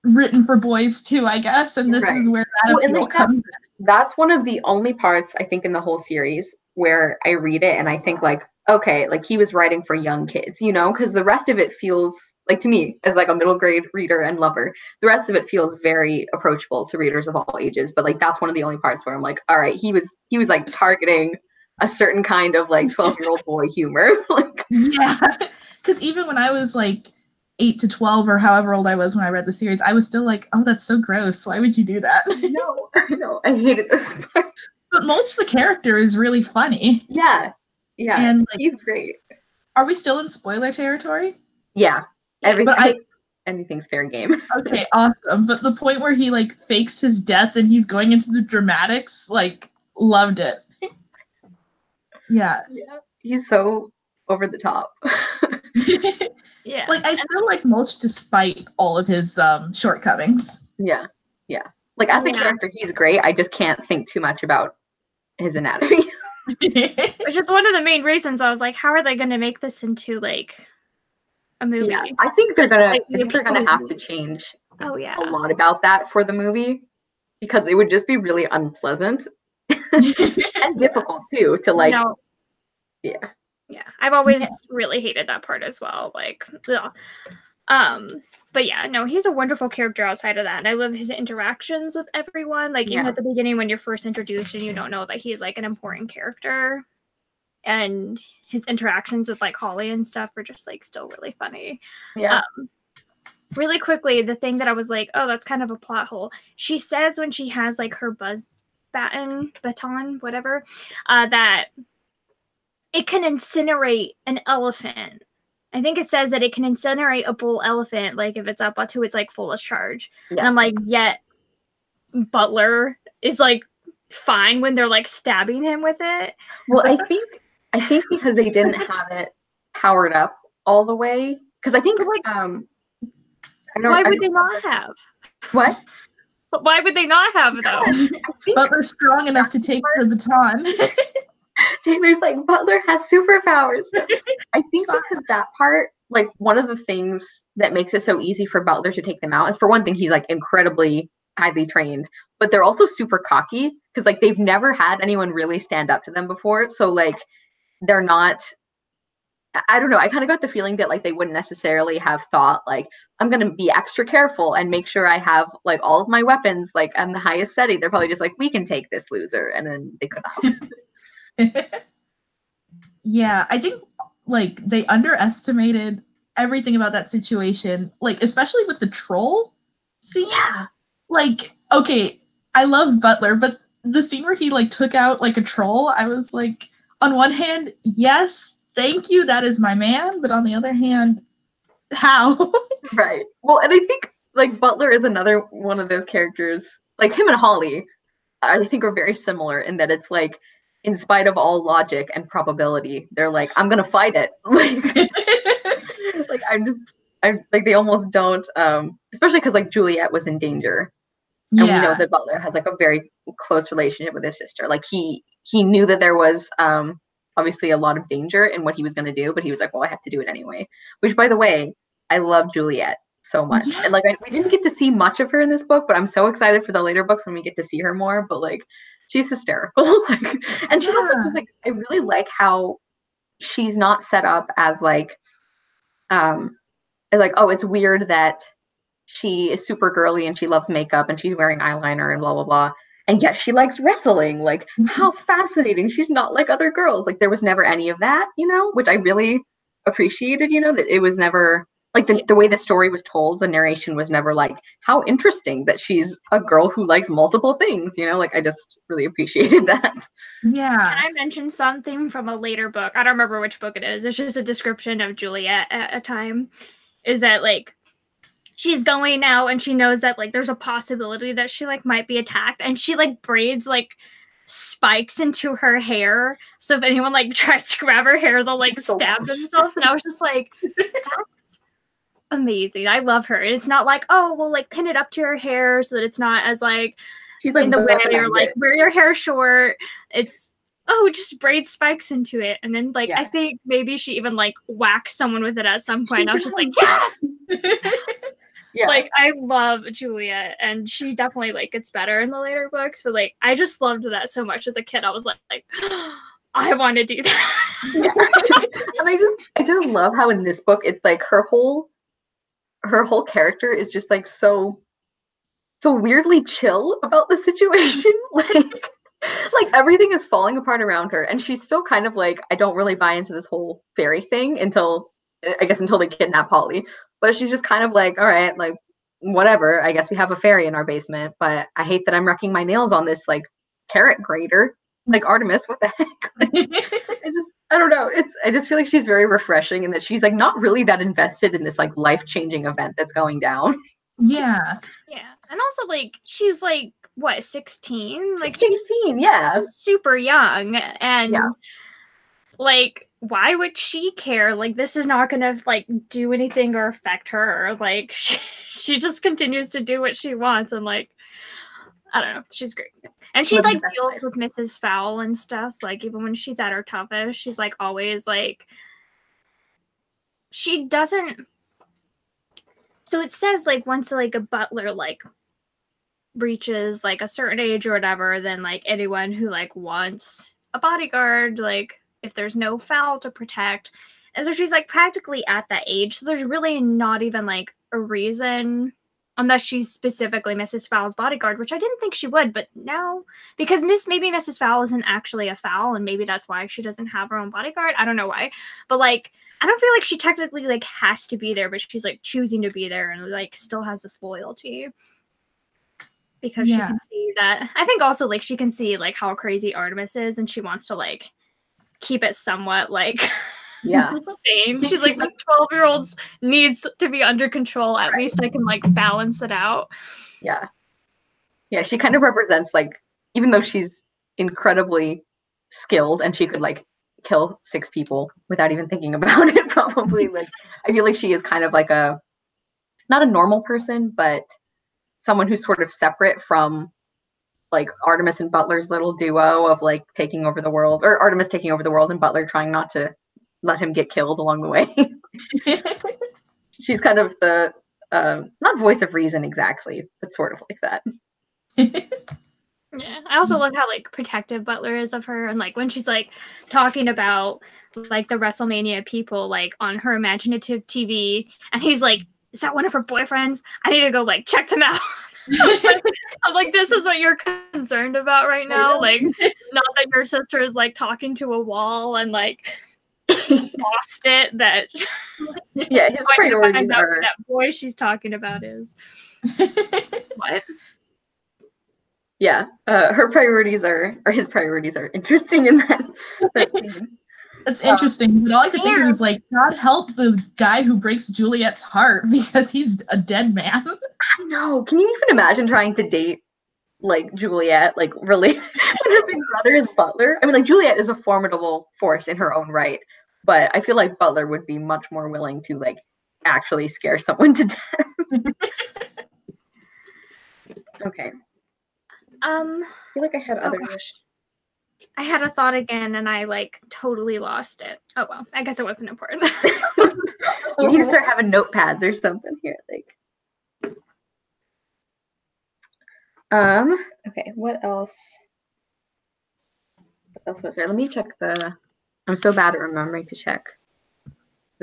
written for boys too, I guess, and this is where that appeal comes in. That's one of the only parts I think in the whole series where I read it and I think like, okay, like he was writing for young kids, you know, because the rest of it feels like, to me as like a middle grade reader and lover, the rest of it feels very approachable to readers of all ages. But like that's one of the only parts where I'm like, all right, he was like targeting a certain kind of like 12-year-old boy humor. Like, yeah, because even when I was like 8 to 12 or however old I was when I read the series, I was still like, oh, that's so gross. Why would you do that? No, I hated this part. But Mulch, the character, is really funny. Yeah. Yeah. And like, he's great. Are we still in spoiler territory? Yeah. Anything's fair game. Okay, awesome. But the point where he like fakes his death and he's going into the dramatics, like, loved it. Yeah. He's so over the top. Yeah. Like, I still like Mulch despite all of his shortcomings. Yeah. Yeah. Like, as a character, he's great. I just can't think too much about his anatomy. Which is one of the main reasons I was like, how are they going to make this into, like, a movie? Yeah, I think they're gonna have to change a lot about that for the movie, because it would just be really unpleasant and difficult, too, to, like, Yeah, I've always really hated that part as well. Like, but yeah, no, he's a wonderful character outside of that. And I love his interactions with everyone. Like, even at the beginning when you're first introduced and you don't know that he's like an important character, and his interactions with like Holly and stuff are just like still really funny. Yeah. Really quickly, the thing that I was like, oh, that's kind of a plot hole. She says when she has like her baton, whatever, that it can incinerate an elephant. I think it says that it can incinerate a bull elephant, like if it's up to its like fullest charge. Yeah. And I'm like, yet Butler is like fine when they're like stabbing him with it. Well, I think because they didn't have it powered up all the way. Because I think like, why would they not have? What? Why would they not have though? Butler's strong enough to take the baton. Taylor's like, Butler has superpowers. I think because that part, like, one of the things that makes it so easy for Butler to take them out is, for one thing, he's like incredibly highly trained, but they're also super cocky because like they've never had anyone really stand up to them before. So like they're not, I don't know, I kind of got the feeling that like they wouldn't necessarily have thought like, I'm going to be extra careful and make sure I have like all of my weapons like on the highest setting. They're probably just like, we can take this loser, and then they could have. Yeah, I think like they underestimated everything about that situation, like especially with the troll scene. Yeah. Like, okay, I love Butler, but the scene where he like took out like a troll, I was like, on one hand, yes, thank you, that is my man, but on the other hand, how? Right. Well, and I think like Butler is another one of those characters, like him and Holly, I think are very similar in that it's like, in spite of all logic and probability, they're like, I'm gonna fight it. Like, I'm like, they almost don't, especially because like Juliet was in danger. And we know that Butler has like a very close relationship with his sister. Like he knew that there was obviously a lot of danger in what he was going to do, but he was like, well, I have to do it anyway. Which, by the way, I love Juliet so much. Yes. And like, we didn't get to see much of her in this book, but I'm so excited for the later books when we get to see her more. But like, she's hysterical. Like, and she's also just like, I really like how she's not set up as like, oh, it's weird that she is super girly and she loves makeup and she's wearing eyeliner and blah, blah, blah. And yet she likes wrestling. Like, how fascinating. She's not like other girls. Like, there was never any of that, you know, which I really appreciated, you know, that it was never, like, the way the story was told, the narration was never like, how interesting that she's a girl who likes multiple things, you know? Like, I just really appreciated that. Yeah. Can I mention something from a later book? I don't remember which book it is. It's just a description of Juliet at a time. Is that, like, she's going out and she knows that, like, there's a possibility that she, like, might be attacked. And she, like, braids, like, spikes into her hair. So if anyone, like, tries to grab her hair, they'll, like, stab themselves. And I was just like, that's amazing. I love her. It's not like, oh, well, like, pin it up to her hair so that it's not as, like, she's like in the way, or, like, wear your hair short. It's, oh, just braid spikes into it. And then, like, I think maybe she even, like, whacks someone with it at some point. I was just like, yes! Yeah. Like, I love Juliet, and she definitely, like, gets better in the later books, but, like, I just loved that so much as a kid. I was like I want to do that. And I just love how in this book, it's like her whole character is just like so weirdly chill about the situation. like everything is falling apart around her, and she's still kind of like, I don't really buy into this whole fairy thing until they kidnap Holly. But she's just kind of like, all right, like, whatever. I guess we have a fairy in our basement, but I hate that I'm wrecking my nails on this, like, carrot grater. Like, Artemis, what the heck? I don't know. I just feel like she's very refreshing, and that she's, like, not really that invested in this, like, life-changing event that's going down. Yeah. Yeah. And also, like, she's, like, what, 16? Like, 16, yeah. Super young. And, like, why would she care? Like, this is not gonna, like, do anything or affect her. Like, she just continues to do what she wants, and, like, I don't know, she's great. And she, like, deals with Mrs. Fowl and stuff. Like, even when she's at her toughest, she's, like, always, like, she doesn't. So it says, like, once, like, a butler, like, reaches, like, a certain age or whatever, then, like, anyone who, like, wants a bodyguard, like, if there's no fowl to protect. And so she's, like, practically at that age. So there's really not even, like, a reason, unless she's specifically Mrs. Fowl's bodyguard, which I didn't think she would, but now, because maybe Mrs. Fowl isn't actually a fowl, and maybe that's why she doesn't have her own bodyguard. I don't know why. But, like, I don't feel like she technically, like, has to be there, but she's, like, choosing to be there and, like, still has this loyalty. Because she can see that. I think also, like, she can see, like, how crazy Artemis is, and she wants to, like, keep it somewhat, like, sane. She's like, this 12-year-old needs to be under control. At least I can, like, balance it out. Yeah. Yeah, she kind of represents, like, even though she's incredibly skilled and she could, like, kill 6 people without even thinking about it, probably, like, I feel like she is kind of like not a normal person, but someone who's sort of separate from, like, Artemis and Butler's little duo of, like, taking over the world, or Artemis taking over the world and Butler trying not to let him get killed along the way. She's kind of the, not voice of reason exactly, but sort of like that. Yeah, I also love how, like, protective Butler is of her, and, like, when she's, like, talking about, like, the WrestleMania people, like, on her imaginative TV, and he's like, is that one of her boyfriends? I need to go, like, check them out. I'm like, this is what you're concerned about right now? Like, not that your sister is, like, talking to a wall and, like, lost it, that his priorities are that boy she's talking about is what? Yeah, her priorities are, or his priorities are interesting in that scene. That's interesting, but all I could think of is, like, God help the guy who breaks Juliet's heart because he's a dead man. I know. Can you even imagine trying to date, like, Juliet, like, related when her big brother is Butler? I mean, like, Juliet is a formidable force in her own right, but I feel like Butler would be much more willing to, like, actually scare someone to death. Okay. I feel like I had other. I had a thought again and I like totally lost it. Oh well, I guess it wasn't important. You need to start having notepads or something here. Like, okay, what else? What else was there? Let me check the. I'm so bad at remembering to check.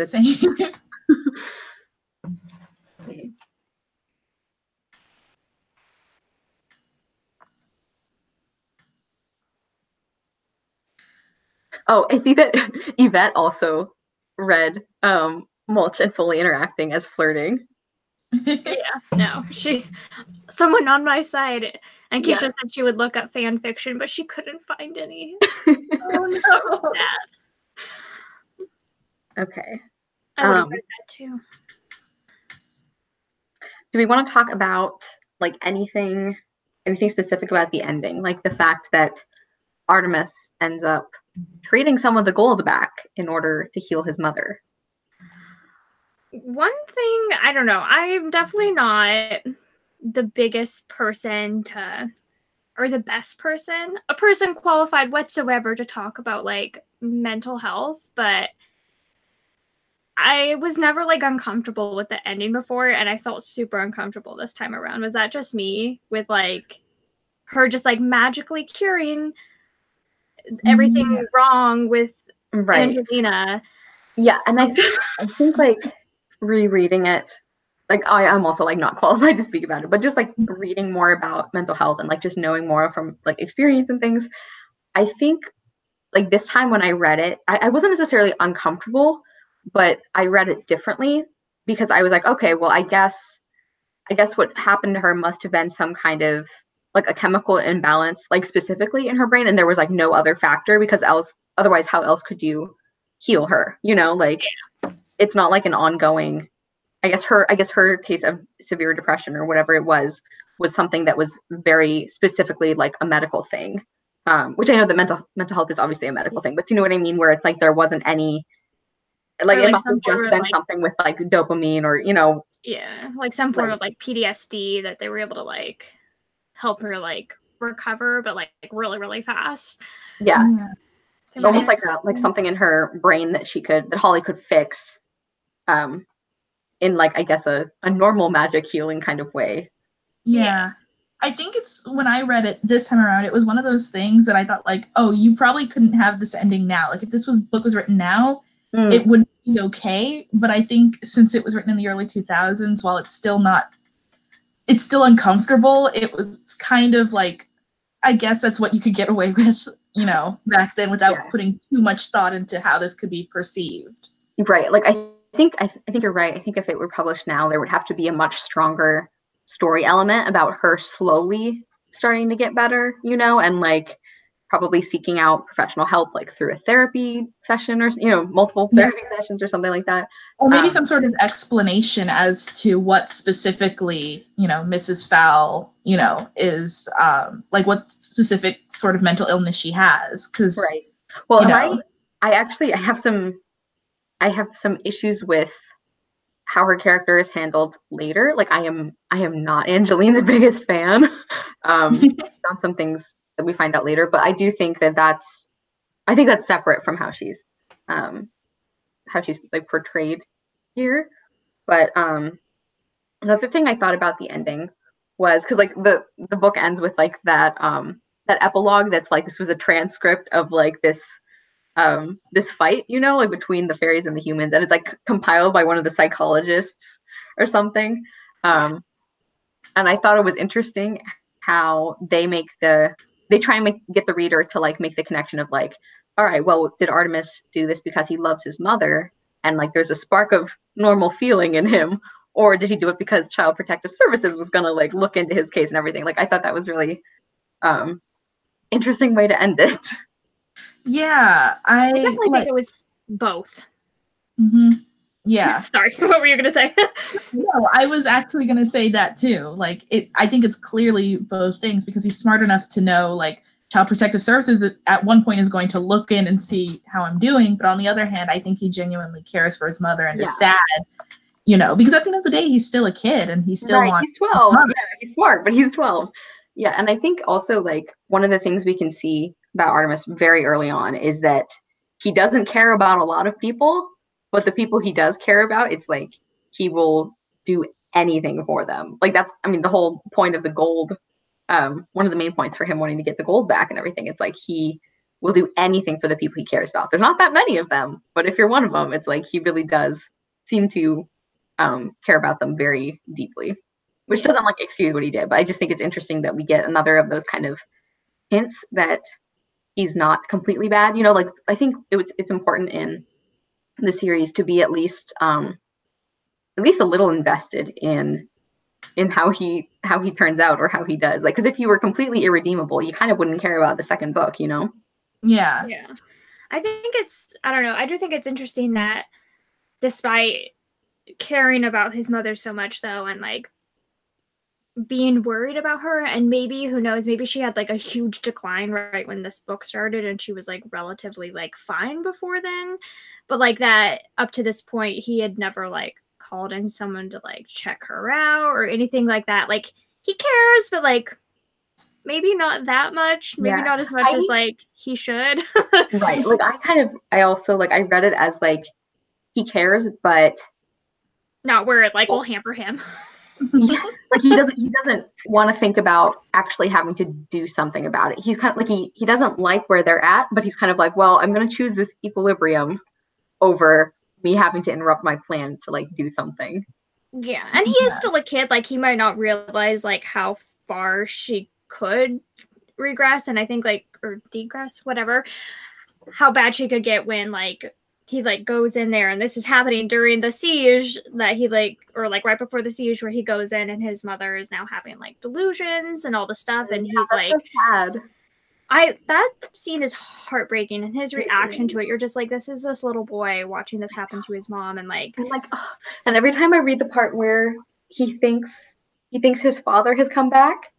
Same. Okay. Oh, I see that Yvette also read Mulch and Fully Interacting as flirting. Yeah, no, someone on my side, and Keisha Yeah. said she would look up fan fiction, but she couldn't find any. Oh no. Okay. I would have read that too. Do we want to talk about like anything specific about the ending, like the fact that Artemis ends up trading some of the gold back in order to heal his mother? One thing, I don't know, I'm definitely not the biggest person or the best person, a person qualified whatsoever to talk about like mental health, but I was never like uncomfortable with the ending before, and I felt super uncomfortable this time around. Was that just me with like her just like magically curing everything wrong with Angelina? Yeah, and I think like rereading it, like I'm also like not qualified to speak about it, but just like reading more about mental health and like just knowing more from like experience and things, I think like this time when I read it, I wasn't necessarily uncomfortable, but I read it differently because I was like, okay, well, I guess what happened to her must have been some kind of like a chemical imbalance, like specifically in her brain, and there was like no other factor because otherwise how else could you heal her? You know, like it's not like an ongoing. I guess her case of severe depression or whatever it was something that was very specifically like a medical thing. Which I know that mental health is obviously a medical thing, but do you know what I mean? Where it's like there wasn't any, like it must have just been something with like dopamine or, you know. Yeah, like some form of like PTSD that they were able to like help her like recover, but like really, really fast. Yeah. It's almost like something in her brain that Holly could fix in like, I guess a normal magic healing kind of way. Yeah. I think it's when I read it this time around, it was one of those things that I thought like, oh, you probably couldn't have this ending now. Like if this book was written now, it would be okay. But I think since it was written in the early 2000s, while it's still uncomfortable, it was kind of like, I guess that's what you could get away with, you know, back then without putting too much thought into how this could be perceived. Right. Like I think you're right. I think if it were published now, there would have to be a much stronger story element about her slowly starting to get better, you know, and like probably seeking out professional help, like through a therapy session or, you know, multiple therapy sessions or something like that. Or maybe some sort of explanation as to what specifically, you know, Mrs. Fowl, you know, is like what specific sort of mental illness she has. Because well, I have some issues with how her character is handled later. Like I am not Angeline's biggest fan. On some things that we find out later, but I do think that's separate from how she's like portrayed here. But another thing I thought about the ending was because like the book ends with like that epilogue that's like this was a transcript of like this fight, you know, like between the fairies and the humans, and it's like compiled by one of the psychologists or something. And I thought it was interesting how they try and get the reader to like make the connection of like, all right, well, did Artemis do this because he loves his mother and like there's a spark of normal feeling in him, or did he do it because Child Protective Services was gonna like look into his case and everything? Like I thought that was really interesting way to end it. Yeah, I definitely think it was both. Yeah. Sorry, what were you gonna say? No, I was actually gonna say that too. Like I think it's clearly both things because he's smart enough to know like Child Protective Services at one point is going to look in and see how I'm doing, but on the other hand, I think he genuinely cares for his mother and is sad, you know, because at the end of the day, he's still a kid and he still wants. He's 12. Yeah, he's smart, but he's 12. Yeah, and I think also like one of the things we can see about Artemis very early on is that he doesn't care about a lot of people, but the people he does care about, it's like he will do anything for them. Like that's, I mean, the whole point of the gold, one of the main points for him wanting to get the gold back and everything, it's like he will do anything for the people he cares about. There's not that many of them, but if you're one of them, it's like he really does seem to care about them very deeply, which doesn't like excuse what he did, but I just think it's interesting that we get another of those kind of hints that he's not completely bad. You know, like I think it's important in the series to be at least a little invested in how he turns out or how he does. Like, because if he were completely irredeemable, you kind of wouldn't care about the second book, you know? Yeah. Yeah. I think I don't know, I do think it's interesting that despite caring about his mother so much though, and like being worried about her, and maybe, who knows, maybe she had like a huge decline right when this book started and she was like relatively like fine before then, but like that up to this point he had never like called in someone to like check her out or anything like that. Like he cares, but like maybe not that much, maybe not as much as like he should. Right. Like I also like, I read it as like he cares, but not where it like will hamper him. Yeah, like he doesn't want to think about actually having to do something about it. He's kind of like he doesn't like where they're at, but he's kind of like, well, I'm going to choose this equilibrium over me having to interrupt my plan to like do something. Yeah, and he is still a kid. Like he might not realize like how far she could regress, and I think like, or degress, whatever, how bad she could get when like he like goes in there, and this is happening during the siege that he like, or like right before the siege where he goes in and his mother is now having like delusions and all the stuff, and he's like, so sad. That scene is heartbreaking, and his reaction to it, you're just like, this is this little boy watching this happen to his mom, and like, oh, and every time I read the part where he thinks his father has come back,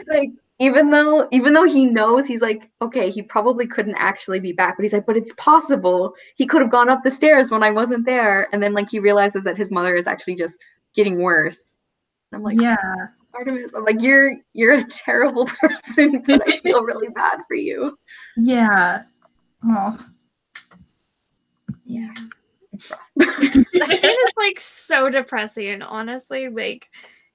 like even though he knows, he's like, okay, he probably couldn't actually be back, but he's like, but it's possible he could have gone up the stairs when I wasn't there, and then like he realizes that his mother is actually just getting worse. And I'm like, yeah, Artemis, I'm like, you're a terrible person, but I feel really bad for you. Yeah. Oh. Yeah. That scene is like so depressing, honestly. Like,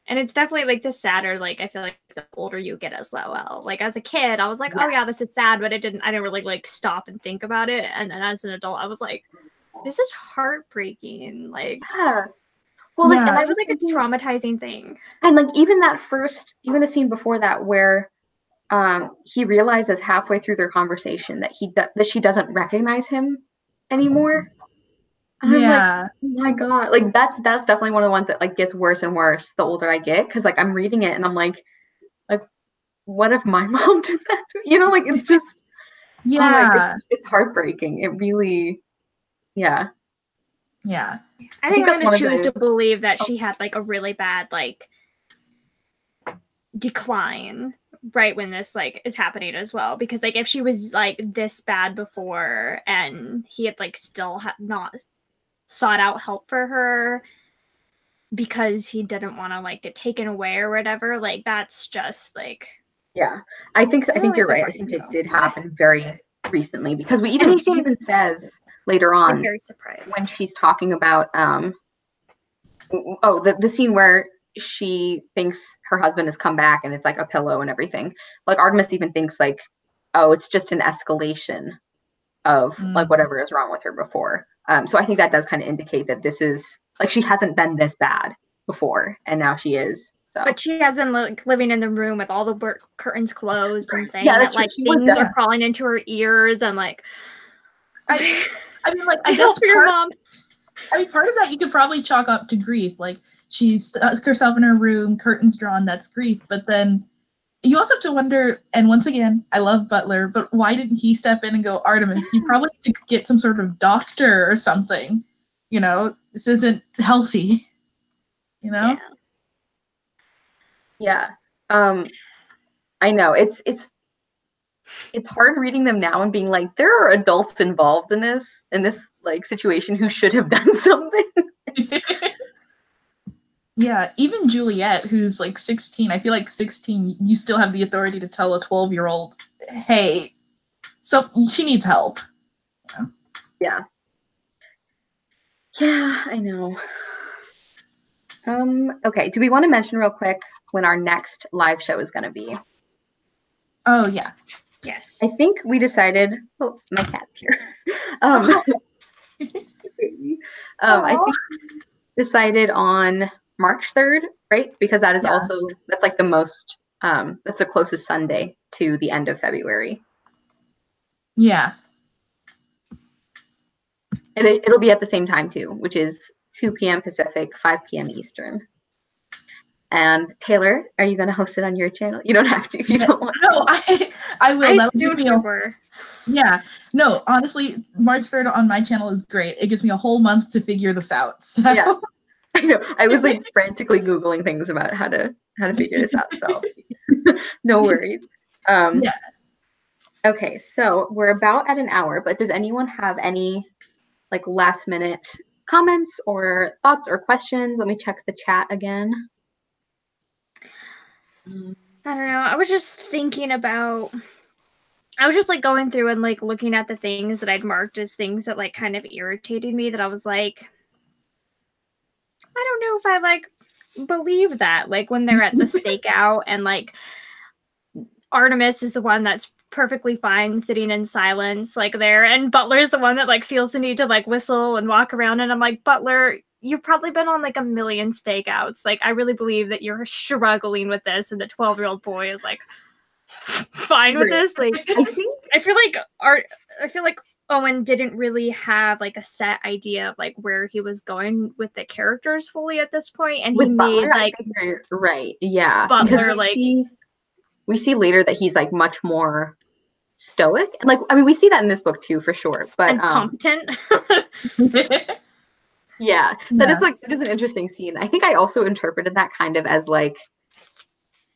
and it's definitely like the sadder, like I feel like the older you get as well. Like as a kid, I was like, oh yeah, this is sad, but I didn't really like stop and think about it. And then as an adult, I was like, this is heartbreaking. Like, yeah. Well, like, and I was like a traumatizing thing. And like even the scene before that where he realizes halfway through their conversation that she doesn't recognize him anymore. And I'm like, oh my God, like that's definitely one of the ones that like gets worse and worse the older I get, because like I'm reading it and I'm like what if my mom did that to me? You know, like it's just it's heartbreaking. It really, yeah. I think I'm gonna choose to believe that she had like a really bad like decline right when this like is happening as well, because like if she was like this bad before and he had like still not sought out help for her because he didn't want to like get taken away or whatever, like that's just like, yeah, I think you're right. I think it did happen very recently, because she even says later on, I'm very surprised when she's talking about the scene where she thinks her husband has come back and it's like a pillow and everything. Like Artemis even thinks like, oh, it's just an escalation of like whatever is wrong with her before. So I think that does kind of indicate that this is like, she hasn't been this bad before and now she is. So. But she has been like living in the room with all the curtains closed and saying that like things are crawling into her ears. I'm like, I mean, like, I guess your mom. I mean, part of that you could probably chalk up to grief. Like she's stuck herself in her room, curtains drawn, that's grief. But then you also have to wonder, and once again, I love Butler, but why didn't he step in and go, Artemis, you probably need to get some sort of doctor or something. You know, this isn't healthy. You know? Yeah. I know. It's hard reading them now and being like, there are adults involved in this like situation who should have done something. Yeah, even Juliet, who's like 16, I feel like 16, you still have the authority to tell a 12-year-old, hey, so she needs help. Yeah. Yeah, I know. Okay, do we want to mention real quick when our next live show is going to be? Oh, yeah. Yes. I think we decided, oh, my cat's here. I think we decided on March 3rd, right? Because that is also, that's like the most, that's the closest Sunday to the end of February. Yeah. And it'll be at the same time too, which is 2 p.m. Pacific, 5 p.m. Eastern. And Taylor, are you going to host it on your channel? You don't have to if you don't want to. No, I will. I assumed you were. Yeah. No, honestly, March 3rd on my channel is great. It gives me a whole month to figure this out. So. Yeah. I know. I was like frantically Googling things about how to figure this out. So no worries. Yeah. Okay, so we're about at an hour, but does anyone have any like last minute comments or thoughts or questions? Let me check the chat again. I don't know. I was just thinking about, I was just like going through and like looking at the things that I'd marked as things that like kind of irritated me, that I was like, I don't know if I like believe that. Like when they're at the stakeout and like Artemis is the one that's perfectly fine sitting in silence like there, and Butler's the one that like feels the need to like whistle and walk around, and I'm like, Butler, you've probably been on like a million stakeouts. Like I really believe that you're struggling with this, and the 12-year-old boy is like fine with this. Like I feel like Eoin didn't really have like a set idea of like where he was going with the characters fully at this point, and with he Butler, made like, I think you're right. Yeah, Butler because we see later that he's like much more stoic, and like I mean we see that in this book too for sure, but and competent. Yeah, that is an interesting scene. I think I also interpreted that kind of as like,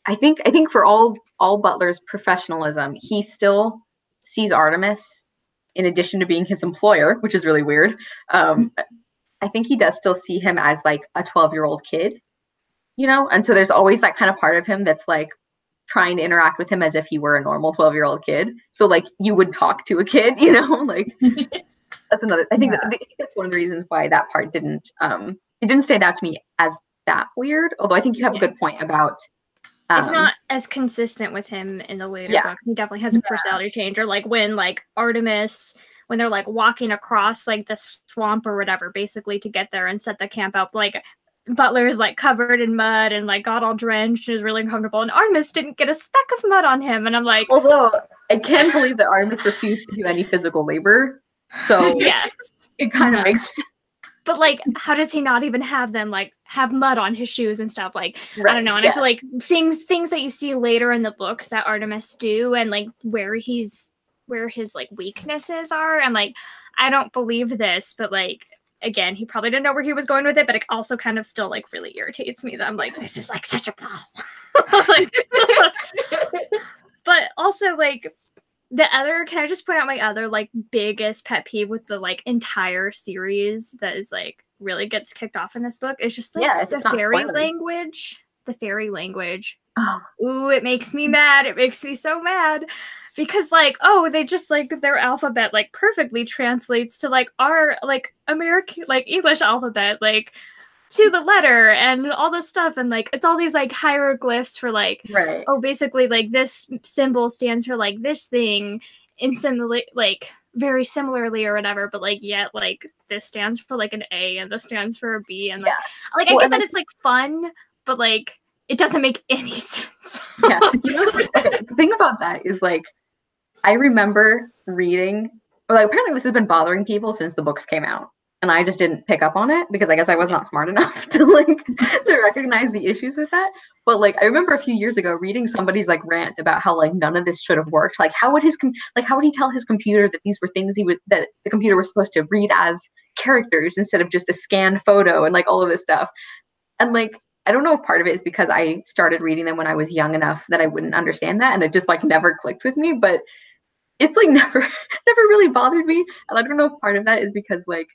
I think for all Butler's professionalism, he still sees Artemis, in addition to being his employer, which is really weird. I think he does still see him as like a 12-year-old kid, you know? And so there's always that kind of part of him that's like trying to interact with him as if he were a normal 12-year-old kid. So like you would talk to a kid, you know, like that's another, I think that's one of the reasons why that part didn't, it didn't stand out to me as that weird. Although I think you have a good point about, it's not as consistent with him in the later book. He definitely has a personality change. Or like when like Artemis, when they're like walking across like the swamp or whatever, basically to get there and set the camp up, like Butler is like covered in mud and like got all drenched and is really uncomfortable, and Artemis didn't get a speck of mud on him, and I'm like, although I can't believe that Artemis refused to do any physical labor, so yes, it kind of makes sense. But like, how does he not even have them like have mud on his shoes and stuff? Like, I don't know. And I feel like things that you see later in the books that Artemis do, and like where his like weaknesses are, I'm like, I don't believe this, but like, again, he probably didn't know where he was going with it, but it also kind of still like really irritates me that I'm like, this is like such a like, but also like can I just point out my other like biggest pet peeve with the like entire series that is like really gets kicked off in this book is just like the fairy language. The fairy language. Oh. Ooh, it makes me mad. It makes me so mad. Because like, oh, they just like their alphabet like perfectly translates to like our like American like English alphabet, like to the letter and all this stuff, and like it's all these like hieroglyphs for like oh, basically like this symbol stands for like this thing in similar like very similarly or whatever, but like yet like this stands for like an A and this stands for a B, and like I get that it's like fun, but like it doesn't make any sense. Yeah, you know, the thing about that is like I remember reading, or like apparently this has been bothering people since the books came out. And I just didn't pick up on it because I guess I was not smart enough to like to recognize the issues with that. But like I remember a few years ago reading somebody's like rant about how like none of this should have worked. Like how would he tell his computer that these were things that the computer was supposed to read as characters instead of just a scanned photo and like all of this stuff. And like I don't know if part of it is because I started reading them when I was young enough that I wouldn't understand that, and it just like never clicked with me. But it's like never really bothered me. And I don't know if part of that is because like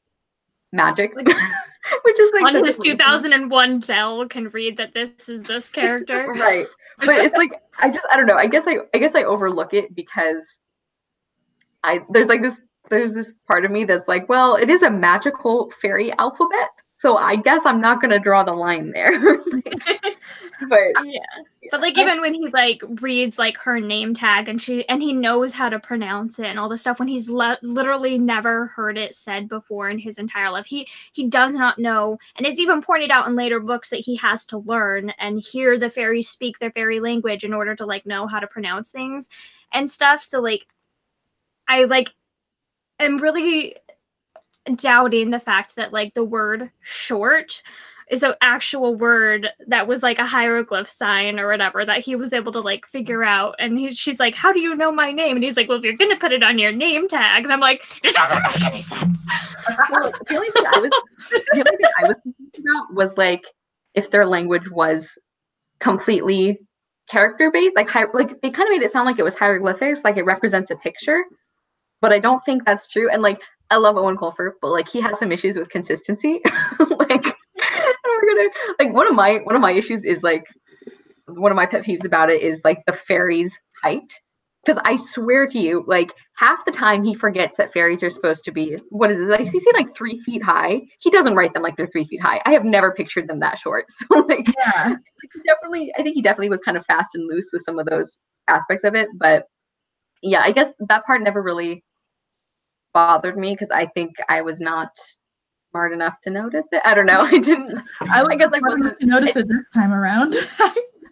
magic, which is like on his 2001 Dell can read that this is this character. Right. But it's like I don't know. I guess I overlook it because there's this part of me that's like, well, it is a magical fairy alphabet, so I guess I'm not gonna draw the line there. But yeah. But like even when he like reads like her name tag and he knows how to pronounce it and all this stuff when he's literally never heard it said before in his entire life, he does not know, and it's even pointed out in later books that he has to learn and hear the fairies speak their fairy language in order to like know how to pronounce things and stuff. So like I like am really doubting the fact that like the word short is an actual word that was like a hieroglyph sign or whatever that he was able to like figure out. And she's like, how do you know my name? And he's like, well, if you're gonna put it on your name tag. And I'm like, it doesn't make any sense. Well, the only thing I was thinking about was like if their language was completely character based, like they kind of made it sound like it was hieroglyphics, like it represents a picture, but I don't think that's true. And like I love Eoin Colfer, but like he has some issues with consistency. Like one of my issues is like one of my pet peeves about it is like the fairies' height, because I swear to you, like half the time he forgets that fairies are supposed to be, what is it? Like, is he like 3 feet high? He doesn't write them like they're 3 feet high. I have never pictured them that short. So like, yeah, I think he definitely was kind of fast and loose with some of those aspects of it. But yeah, I guess that part never really bothered me because I think I was not smart enough to notice it. I don't know. I didn't. I guess I wasn't to notice it this time around.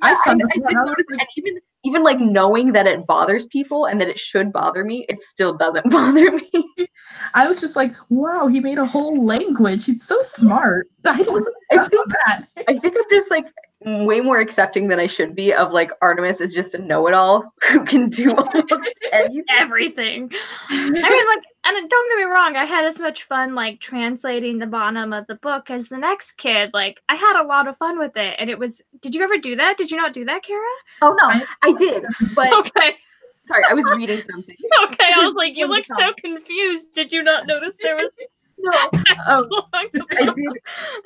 I did notice it, and even like knowing that it bothers people and that it should bother me, it still doesn't bother me. I was just like, wow, he made a whole language. He's so smart. I think I'm just like way more accepting than I should be of like Artemis is just a know-it-all who can do almost everything. I mean, like, and don't get me wrong, I had as much fun like translating the bottom of the book as the next kid. Like, I had a lot of fun with it, and it was. Did you ever do that? Did you not do that, Cara? Oh no, I did, but okay. Sorry, I was reading something. Okay, I was like, you look so confused. Did you not notice there was no?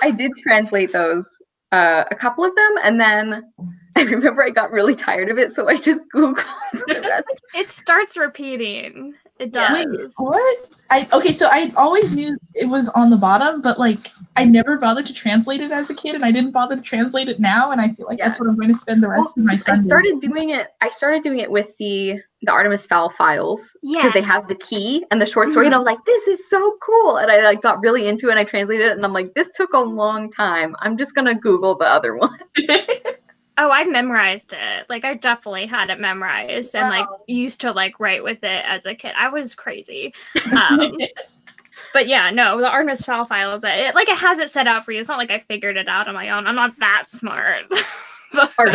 I did translate those. A couple of them, and then I remember I got really tired of it, so I just Googled the rest. It starts repeating. It does. Wait, what? Okay, so I always knew it was on the bottom, but like I never bothered to translate it as a kid, and I didn't bother to translate it now, and I feel like that's what I'm going to spend the rest of my Sunday. I started doing it with the Artemis Fowl files because they have the key and the short story, and I was like, this is so cool, and I like got really into it, and I translated it, and I'm like, this took a long time. I'm just gonna Google the other one. Oh, I memorized it. Like, I definitely had it memorized and, like, used to, like, write with it as a kid. I was crazy. But, yeah, no, the Artemis Fowl files, it has it set out for you. It's not like I figured it out on my own. I'm not that smart. But I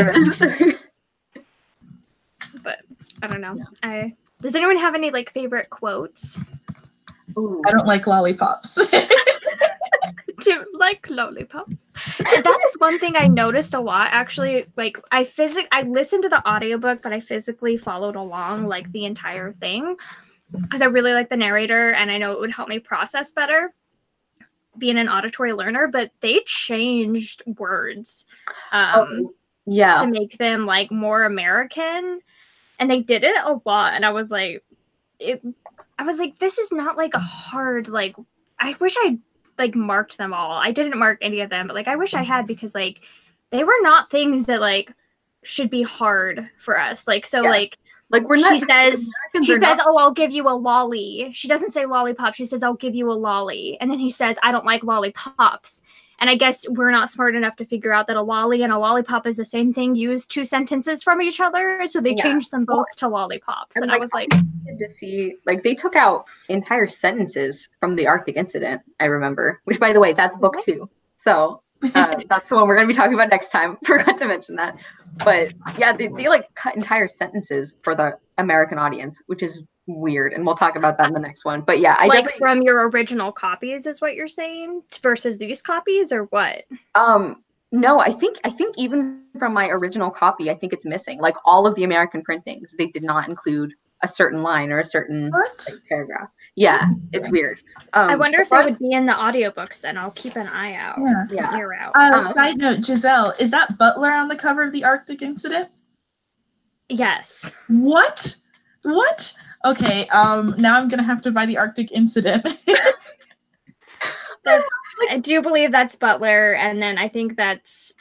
don't know. Yeah. Does anyone have any, like, favorite quotes? Ooh. I don't like lollipops. To like lollipops. That was one thing I noticed a lot, actually. Like, I listened to the audiobook, but I physically followed along like the entire thing because I really like the narrator and I know it would help me process better being an auditory learner. But they changed words to make them like more American, and they did it a lot. And I was like, this is not like a hard, like, I wish I like marked them all. I didn't mark any of them, but like I wish I had, because like they were not things that like should be hard for us. Like, so like we're not, she says, oh, I'll give you a lolly. She doesn't say lollipop. She says, I'll give you a lolly. And then he says, I don't like lollipops. And I guess we're not smart enough to figure out that a lolly and a lollipop is the same thing, used 2 sentences from each other. So they changed them both to lollipops. And I was like, to see, like, they took out entire sentences from the Arctic incident, I remember, which, by the way, that's book 2. So that's the one we're going to be talking about next time. Forgot to mention that. But yeah, they like cut entire sentences for the American audience, which is weird, and we'll talk about that in the next one. But yeah, like from your original copies is what you're saying versus these copies, or what? No, I think even from my original copy, I think it's missing. Like all of the American printings, they did not include a certain line or a certain What? like, paragraph. Yeah, it's weird. I wonder if it would be in the audiobooks then. I'll keep an eye out. Yeah. Ear out. Side note, Giselle, is that Butler on the cover of the Arctic Incident? Yes. What? What? Okay, now I'm gonna have to buy the Arctic Incident. I do believe that's Butler, and then I think that's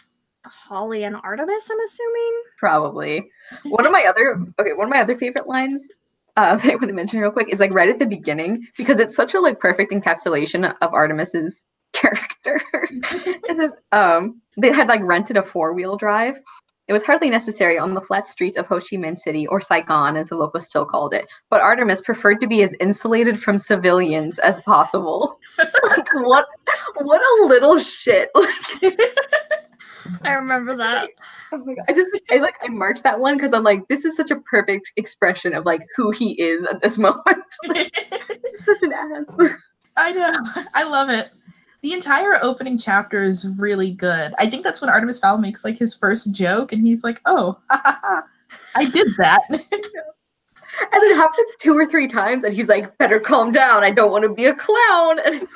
Holly and Artemis, I'm assuming. Probably. One of my other favorite lines that I want to mention real quick is like right at the beginning, because it's such a like perfect encapsulation of Artemis's character. It says, they had like rented a 4-wheel drive. It was hardly necessary on the flat streets of Ho Chi Minh City, or Saigon as the locals still called it, but Artemis preferred to be as insulated from civilians as possible. Like what a little shit. I remember that. Oh my god! I marked that one because I'm like, this is such a perfect expression of like who he is at this moment. Like, he's such an ass. I know. I love it. The entire opening chapter is really good. I think that's when Artemis Fowl makes like his first joke, and he's like, "Oh, ha, ha, ha, I did that." And it happens 2 or 3 times, and he's like, "Better calm down. I don't want to be a clown." And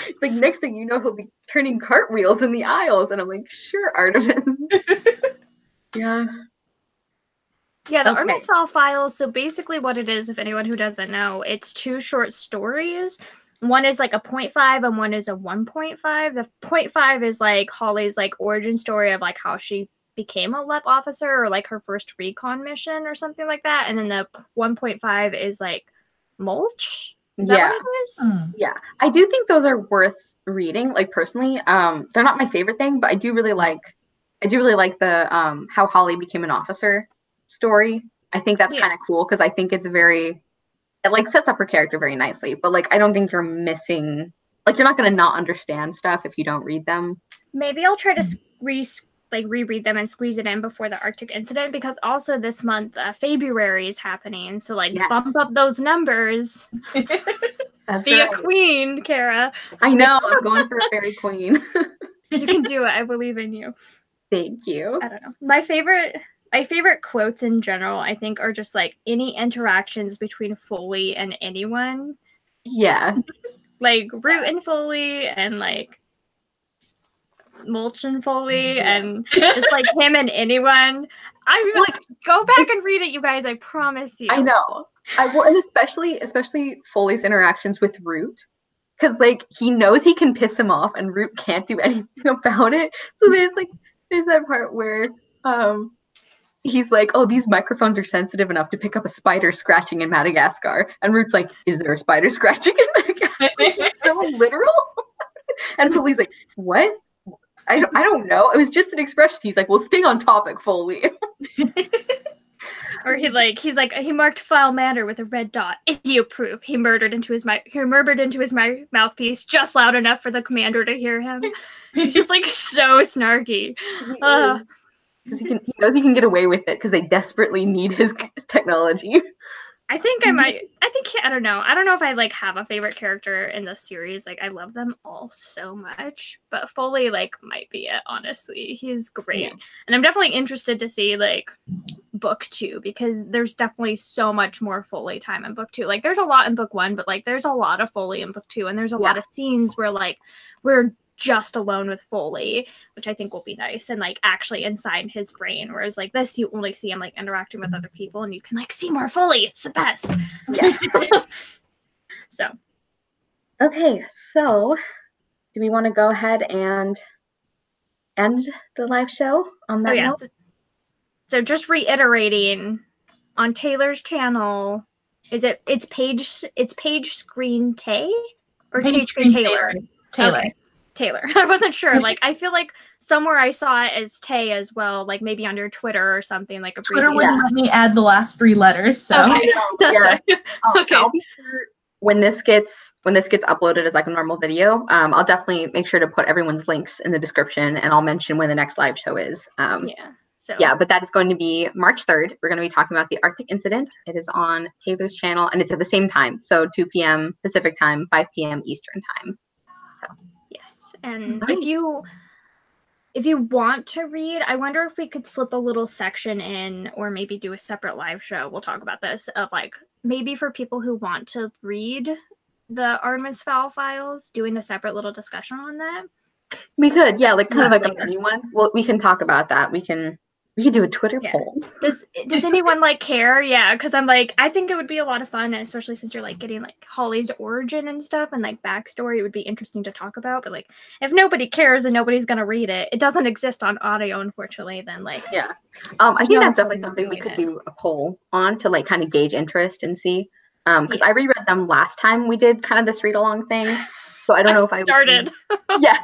it's like next thing you know, he'll be turning cartwheels in the aisles, and I'm like, "Sure, Artemis." Yeah. Yeah, the Artemis Fowl files. So basically, what it is, if anyone who doesn't know, it's 2 short stories. One is like a 0.5 and one is a 1.5. The 0.5 is like Holly's like origin story of like how she became a LEP officer, or like her first recon mission or something like that. And then the 1.5 is like Mulch. Is that what it is? Yeah. I do think those are worth reading. Like personally, they're not my favorite thing, but I do really like the how Holly became an officer story. I think that's kind of cool because I think it like sets up her character very nicely, but like I don't think you're missing, like you're not going to not understand stuff if you don't read them. Maybe I'll try to reread them and squeeze it in before the Arctic Incident, because also this month February is happening, so like bump up those numbers. Be a queen, Cara. I know, I'm going for a fairy queen. You can do it. I believe in you. Thank you. I don't know. My favorite quotes in general, I think, are just like any interactions between Foley and anyone. Yeah. Like Root and Foley, and like Mulch and Foley, and just like him and anyone. I like go back and read it, you guys. I promise you. I know. And especially Foley's interactions with Root, because like he knows he can piss him off, and Root can't do anything about it. So there's that part where he's like, "Oh, these microphones are sensitive enough to pick up a spider scratching in Madagascar," and Root's like, "Is there a spider scratching in Madagascar? It's so literal." And Foley's like, "What? I don't know. It was just an expression." He's like, "Well, stay on topic, Foley." Or he's like he marked foul manner with a red dot. Idiot proof. He murmured into his mouthpiece just loud enough for the commander to hear him. He's just like so snarky. Because he knows he can get away with it because they desperately need his technology. I think I don't know. I don't know if I like have a favorite character in the series. Like I love them all so much, but Foley like might be it, honestly. He's great. Yeah. And I'm definitely interested to see like book 2, because there's definitely so much more Foley time in book 2. Like there's a lot in book 1, but like there's a lot of Foley in book 2, and there's a lot of scenes where like we're just alone with Foley, which I think will be nice, and like actually inside his brain, whereas like this you only see him like interacting with other people, and you can like see more Foley. It's the best. So okay, so do we want to go ahead and end the live show on that note? So just reiterating, on Taylor's channel, it's page screen Tay or page screen Taylor? Okay. Taylor. I wasn't sure. Like, I feel like somewhere I saw it as Tay as well, like maybe under Twitter or something, like a Twitter wouldn't let me add the last 3 letters. So okay. I'll be sure when this gets uploaded as like a normal video, I'll definitely make sure to put everyone's links in the description, and I'll mention when the next live show is. But that is going to be March 3rd. We're going to be talking about the Arctic Incident. It is on Taylor's channel, and it's at the same time, so 2 p.m. Pacific time, 5 p.m. Eastern time. So. And if you if you want to read, I wonder if we could slip a little section in, or maybe do a separate live show. We'll talk about this, of like maybe for people who want to read the Artemis Fowl files, doing a separate little discussion on that. We could, yeah, like kind of like a mini one. Well, we can talk about that. We could do a Twitter poll. Does anyone like care? Yeah, because I'm like, I think it would be a lot of fun, and especially since you're like getting like Holly's origin and stuff and like backstory, it would be interesting to talk about. But like, if nobody cares and nobody's gonna read it, it doesn't exist on audio, unfortunately. Then like, yeah, I think that's definitely something we could do a poll on to like kind of gauge interest and see. Because I reread them last time we did kind of this read along thing, so I don't know if I started. Yeah,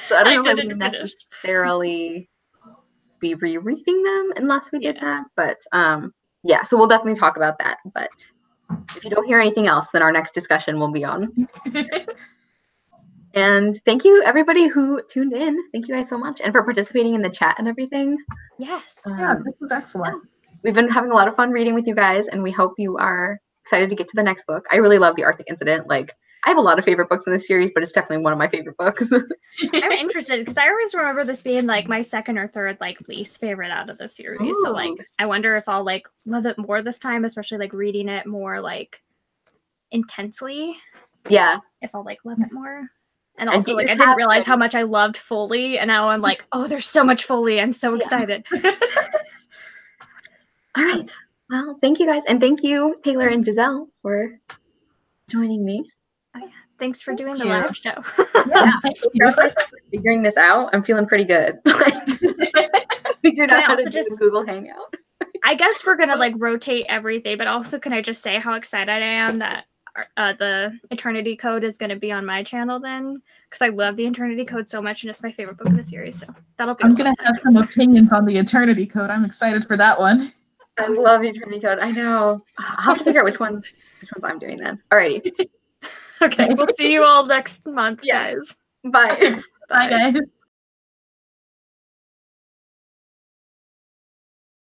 so I don't know if I would necessarily be rereading them unless we did that. But yeah, so we'll definitely talk about that. But if you don't hear anything else, then our next discussion will be on. And thank you everybody who tuned in. Thank you guys so much, and for participating in the chat and everything. Yes. Yeah, this was excellent. We've been having a lot of fun reading with you guys, and we hope you are excited to get to the next book. I really love the Arctic Incident. Like, I have a lot of favorite books in this series, but it's definitely one of my favorite books. I'm interested because I always remember this being like my second or third like least favorite out of the series. Ooh. So like I wonder if I'll like love it more this time, especially like reading it more like intensely. Yeah. If I'll like love it more. And also like I didn't realize how much I loved Foley, and now I'm like, oh, there's so much Foley. I'm so excited. All right. Well, thank you guys, and thank you Taylor and Giselle for joining me. Oh, yeah. Thanks for doing the live show. Yeah, figuring this out. I'm feeling pretty good. Figured out how to do a Google Hangout. I guess we're gonna like rotate everything, but also can I just say how excited I am that the Eternity Code is going to be on my channel then, because I love the Eternity Code so much and it's my favorite book in the series. So that'll be. I'm gonna have some opinions on the Eternity Code. I'm excited for that one. I love the Eternity Code. I know. I'll have to figure out which ones I'm doing then. Alrighty. Okay, we'll see you all next month, guys. Bye. Bye, guys.